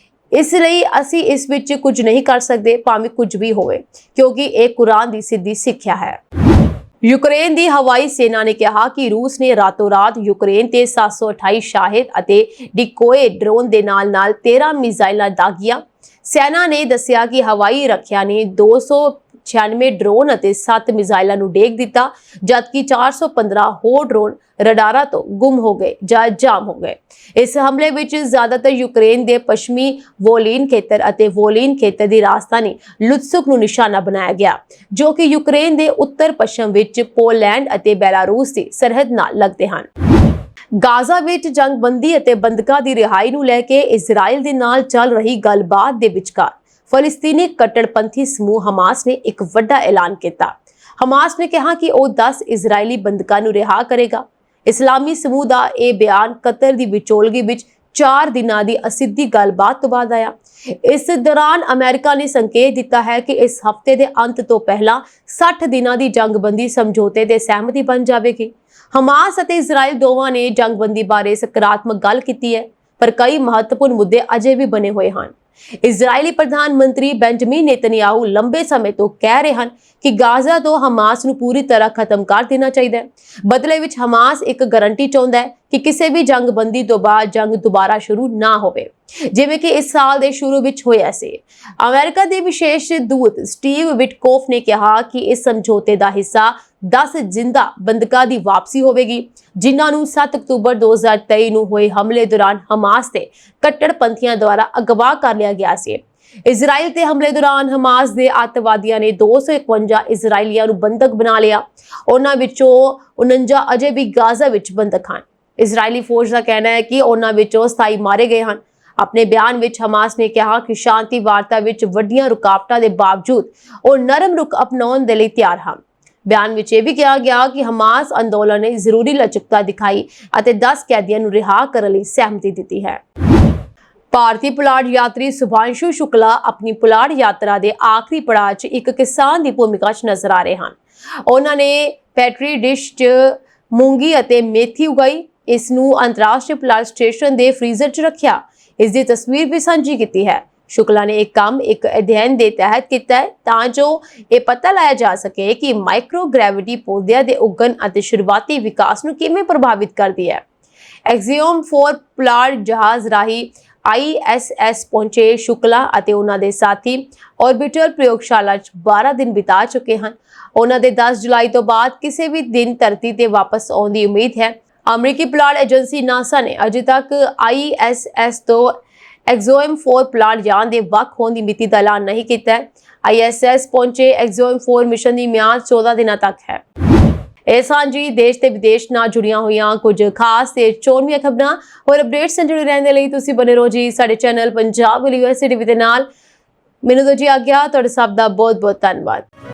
[SPEAKER 2] ਇਸ ਲਈ ਅਸੀਂ ਇਸ ਵਿੱਚ ਕੁਝ ਨਹੀਂ ਕਰ ਸਕਦੇ, ਭਾਵੇਂ ਕੁਝ ਵੀ ਹੋਵੇ, ਕਿਉਂਕਿ ਇਹ ਕੁਰਾਨ ਦੀ ਸਿੱਧੀ ਸਿੱਖਿਆ ਹੈ। ਯੂਕਰੇਨ ਦੀ ਹਵਾਈ ਸੈਨਾ ਨੇ ਕਿਹਾ ਕਿ ਰੂਸ ਨੇ ਰਾਤੋਂ-ਰਾਤ ਯੂਕਰੇਨ ਤੇ 728 ਸ਼ਾਹਿਦ ਅਤੇ ਡਿਕੋਏ ਡਰੋਨ ਦੇ ਨਾਲ-ਨਾਲ 13 ਮਿਜ਼ਾਈਲਾਂ ਦਾਗੀਆਂ। ਸੈਨਾ ਨੇ ਦੱਸਿਆ ਕਿ ਹਵਾਈ ਰੱਖਿਆ ਨੇ 296 ਡਰੋਨ ਅਤੇ 7 ਮਿਜ਼ਾਈਲਾਂ ਨੂੰ ਡੇਗ ਦਿੱਤਾ, ਜਦਕਿ 415 ਹੋਰ ਡਰੋਨ ਰਡਾਰਾਂ ਤੋਂ ਗੁੰਮ ਹੋ ਗਏ ਜਾਂ ਜਾਮ ਹੋ ਗਏ। ਇਸ ਹਮਲੇ ਵਿੱਚ ਜ਼ਿਆਦਾਤਰ ਯੂਕਰੇਨ ਦੇ ਪੱਛਮੀ ਵੋਲੀਨ ਖੇਤਰ ਅਤੇ ਵੋਲੀਨ ਖੇਤਰ ਦੀ ਰਾਜਧਾਨੀ ਲੁਤਸਕ ਨੂੰ ਨਿਸ਼ਾਨਾ ਬਣਾਇਆ ਗਿਆ, ਜੋ ਕਿ ਯੂਕਰੇਨ ਦੇ ਉੱਤਰ ਪੱਛਮ ਵਿੱਚ ਪੋਲੈਂਡ ਅਤੇ ਬੈਲਾਰੂਸ ਦੀ ਸਰਹੱਦ ਨਾਲ ਲੱਗਦੇ ਹਨ। ਗਾਜ਼ਾ ਵਿੱਚ ਜੰਗਬੰਦੀ ਅਤੇ ਬੰਦਕਾਂ ਦੀ ਰਿਹਾਈ ਨੂੰ ਲੈ ਕੇ ਇਜ਼ਰਾਈਲ ਦੇ ਨਾਲ ਚੱਲ ਰਹੀ ਗੱਲਬਾਤ ਦੇ ਵਿਚਕਾਰ ਫਲਸਤੀਨੀ ਕੱਟੜਪੰਥੀ ਸਮੂਹ ਹਮਾਸ ਨੇ ਇੱਕ ਵੱਡਾ ਐਲਾਨ ਕੀਤਾ। ਹਮਾਸ ਨੇ ਕਿਹਾ ਕਿ ਉਹ 10 ਇਜ਼ਰਾਈਲੀ ਬੰਦਕਾਂ ਨੂੰ ਰਿਹਾ ਕਰੇਗਾ। ਇਸਲਾਮੀ ਸਮੂਹ ਦਾ ਇਹ ਬਿਆਨ ਕਤਰ ਦੀ ਵਿਚੋਲਗੀ ਵਿੱਚ 4 ਦਿਨਾਂ ਦੀ ਅਸਿੱਧੀ ਗੱਲਬਾਤ ਤੋਂ ਬਾਅਦ ਆਇਆ। ਇਸ ਦੌਰਾਨ ਅਮਰੀਕਾ ਨੇ ਸੰਕੇਤ ਦਿੱਤਾ ਹੈ ਕਿ ਇਸ ਹਫ਼ਤੇ ਦੇ ਅੰਤ ਤੋਂ ਪਹਿਲਾਂ 60 ਦਿਨਾਂ ਦੀ ਜੰਗਬੰਦੀ ਸਮਝੌਤੇ ਤੇ ਸਹਿਮਤੀ ਬਣ ਜਾਵੇਗੀ। ਹਮਾਸ ਅਤੇ ਇਜ਼ਰਾਈਲ ਦੋਵਾਂ ਨੇ ਜੰਗਬੰਦੀ ਬਾਰੇ ਸਕਾਰਾਤਮਕ ਗੱਲ ਕੀਤੀ ਹੈ, ਪਰ ਕਈ ਮਹੱਤਵਪੂਰਨ ਮੁੱਦੇ ਅਜੇ ਵੀ ਬਣੇ ਹੋਏ ਹਨ। ਇਜ਼ਰਾਈਲੀ ਪ੍ਰਧਾਨ ਮੰਤਰੀ ਬੈਂਜਾਮਿਨ ਨੇਤਨਯਾਹੂ ਲੰਬੇ ਸਮੇਂ ਤੋਂ ਕਹਿ ਰਹੇ ਹਨ ਕਿ ਗਾਜ਼ਾ ਤੋਂ ਹਮਾਸ ਨੂੰ ਪੂਰੀ ਤਰ੍ਹਾਂ ਖਤਮ ਕਰ ਦੇਣਾ ਚਾਹੀਦਾ ਹੈ। ਬਦਲੇ ਵਿੱਚ ਹਮਾਸ ਇੱਕ ਗਾਰੰਟੀ ਚਾਹੁੰਦਾ ਹੈ ਕਿ ਕਿਸੇ ਵੀ ਜੰਗਬੰਦੀ ਤੋਂ ਬਾਅਦ ਜੰਗ ਦੁਬਾਰਾ ਸ਼ੁਰੂ ਨਾ ਹੋਵੇ, ਜਿਵੇਂ ਕਿ ਇਸ ਸਾਲ ਦੇ ਸ਼ੁਰੂ ਵਿੱਚ ਹੋਇਆ ਸੀ। ਅਮਰੀਕਾ ਦੇ ਵਿਸ਼ੇਸ਼ ਦੂਤ ਸਟੀਵ ਵਿਟਕੋਫ ਨੇ ਕਿਹਾ ਕਿ ਇਸ ਸਮਝੌਤੇ ਦਾ ਹਿੱਸਾ 10 ਜ਼ਿੰਦਾ ਬੰਦਕਾਂ ਦੀ ਵਾਪਸੀ ਹੋਵੇਗੀ, ਜਿਨ੍ਹਾਂ ਨੂੰ 7 ਅਕਤੂਬਰ 2023 ਨੂੰ ਹੋਏ ਹਮਲੇ ਦੌਰਾਨ ਹਮਾਸ ਦੇ ਕੱਟੜਪੰਥੀਆਂ ਦੁਆਰਾ ਅਗਵਾ ਕਰ ਲਿਆ ਗਿਆ ਸੀ। ਇਜ਼ਰਾਈਲ ਤੇ ਹਮਲੇ ਦੌਰਾਨ ਹਮਾਸ ਦੇ ਅੱਤਵਾਦੀਆਂ ਨੇ 251 ਇਜ਼ਰਾਈਲੀਆਂ ਨੂੰ ਬੰਦਕ ਬਣਾ ਲਿਆ। ਉਹਨਾਂ ਵਿੱਚੋਂ 49 ਅਜੇ ਵੀ ਗਾਜ਼ਾ ਵਿੱਚ ਬੰਦਕ ਹਨ। ਇਜ਼ਰਾਈਲੀ ਫੌਜ ਦਾ ਕਹਿਣਾ ਹੈ ਕਿ ਉਹਨਾਂ ਵਿੱਚੋਂ 27 ਮਾਰੇ ਗਏ ਹਨ। ਆਪਣੇ ਬਿਆਨ ਵਿੱਚ ਹਮਾਸ ਨੇ ਕਿਹਾ ਕਿ ਸ਼ਾਂਤੀ ਵਾਰਤਾ ਵਿੱਚ ਵੱਡੀਆਂ ਰੁਕਾਵਟਾਂ ਦੇ ਬਾਵਜੂਦ ਉਹ ਨਰਮ ਰੁਖ ਅਪਣਾਉਣ ਦੇ ਲਈ ਤਿਆਰ ਹਨ। ਬਿਆਨ ਵਿੱਚ ਇਹ ਵੀ ਕਿਹਾ ਗਿਆ ਕਿ ਹਮਾਸ ਅੰਦੋਲਨ ਨੇ ਜ਼ਰੂਰੀ ਲਚਕਤਾ ਦਿਖਾਈ ਅਤੇ 10 ਕੈਦੀਆਂ ਨੂੰ ਰਿਹਾ ਕਰਨ ਲਈ ਸਹਿਮਤੀ ਦਿੱਤੀ ਹੈ। ਭਾਰਤੀ ਪੁਲਾੜ ਯਾਤਰੀ ਸੁਭਾਂਸ਼ੂ ਸ਼ੁਕਲਾ ਆਪਣੀ ਪੁਲਾੜ ਯਾਤਰਾ ਦੇ ਆਖਰੀ ਪੜਾਅ 'ਚ ਇੱਕ ਕਿਸਾਨ ਦੀ ਭੂਮਿਕਾ 'ਚ ਨਜ਼ਰ ਆ ਰਹੇ ਹਨ। ਉਹਨਾਂ ਨੇ ਪੈਟਰੀ ਡਿਸ਼ 'ਚ ਮੂੰਗੀ ਅਤੇ ਮੇਥੀ ਉਗਾਈ। ਇਸ ਨੂੰ ਅੰਤਰਰਾਸ਼ਟਰੀ ਪੁਲਾੜ ਸਟੇਸ਼ਨ ਦੇ ਫ੍ਰੀਜ਼ਰ 'ਚ ਰੱਖਿਆ। ਇਸ ਦੀ ਤਸਵੀਰ ਵੀ ਸਾਂਝੀ ਕੀਤੀ ਹੈ। ਸ਼ੁਕਲਾ ਨੇ ਇੱਕ ਅਧਿਐਨ ਦੇ ਤਹਿਤ ਕੀਤਾ ਹੈ ਤਾਂ ਜੋ ਇਹ ਪਤਾ ਲਾਇਆ ਜਾ ਸਕੇ ਕਿ ਮਾਈਕਰੋਗ੍ਰੈਵਿਟੀ ਪੌਦਿਆਂ ਦੇ ਉਗਣ ਅਤੇ ਸ਼ੁਰੂਆਤੀ ਵਿਕਾਸ ਨੂੰ ਕਿਵੇਂ ਪ੍ਰਭਾਵਿਤ ਕਰਦੀ ਹੈ। ਐਕਸੀਓਮ 4 ਪੁਲਾੜ ਜਹਾਜ਼ ਰਾਹੀਂ ISS ਪਹੁੰਚੇ ਸ਼ੁਕਲਾ ਅਤੇ ਉਹਨਾਂ ਦੇ ਸਾਥੀ ਆਰਬਿਟਲ ਪ੍ਰਯੋਗਸ਼ਾਲਾ 'ਚ 12 ਦਿਨ ਬਿਤਾ ਚੁੱਕੇ ਹਨ। ਉਹਨਾਂ ਦੇ 10 ਜੁਲਾਈ ਤੋਂ ਬਾਅਦ ਕਿਸੇ ਵੀ ਦਿਨ ਧਰਤੀ ਤੇ ਵਾਪਸ ਆਉਣ ਦੀ ਉਮੀਦ ਹੈ। ਅਮਰੀਕੀ ਪੁਲਾੜ ਏਜੰਸੀ ਨਾਸਾ ਨੇ ਅਜੇ ਤੱਕ ISS ਤੋਂ ਐਕਸੀਓਮ 4 ਪੁਲਾੜ ਯਾਨ ਦੇ ਵੱਖ ਹੋਣ ਦੀ ਮਿਤੀ ਦਾ ਐਲਾਨ ਨਹੀਂ ਕੀਤਾ ਹੈ। ISS ਪਹੁੰਚੇ ਐਕਸੀਓਮ 4 ਮਿਸ਼ਨ ਦੀ ਮਿਆਦ 14 ਦਿਨਾਂ ਤੱਕ ਹੈ। ਇਹ ਸਾਂਝੀ ਦੇਸ਼ ਤੇ ਵਿਦੇਸ਼ ਨਾਲ ਜੁੜੀਆਂ ਹੋਈਆਂ ਕੁਝ ਖਾਸ ਤੇ ਚੋਣਵੀਆਂ ਖਬਰਾਂ ਹੋਰ ਅਪਡੇਟਸ ਨਾਲ ਜੁੜੇ ਰਹਿਣ ਦੇ ਲਈ ਤੁਸੀਂ ਬਣੇ ਰਹੋ ਜੀ ਸਾਡੇ ਚੈਨਲ ਪੰਜਾਬ ਯੂਨੀਵਰਸਿਟੀ ਦੇ ਨਾਲ। ਮੈਨੂੰ ਦੋ ਜੀ ਆਗਿਆ, ਤੁਹਾਡੇ ਸਭ ਦਾ ਬਹੁਤ ਬਹੁਤ ਧੰਨਵਾਦ।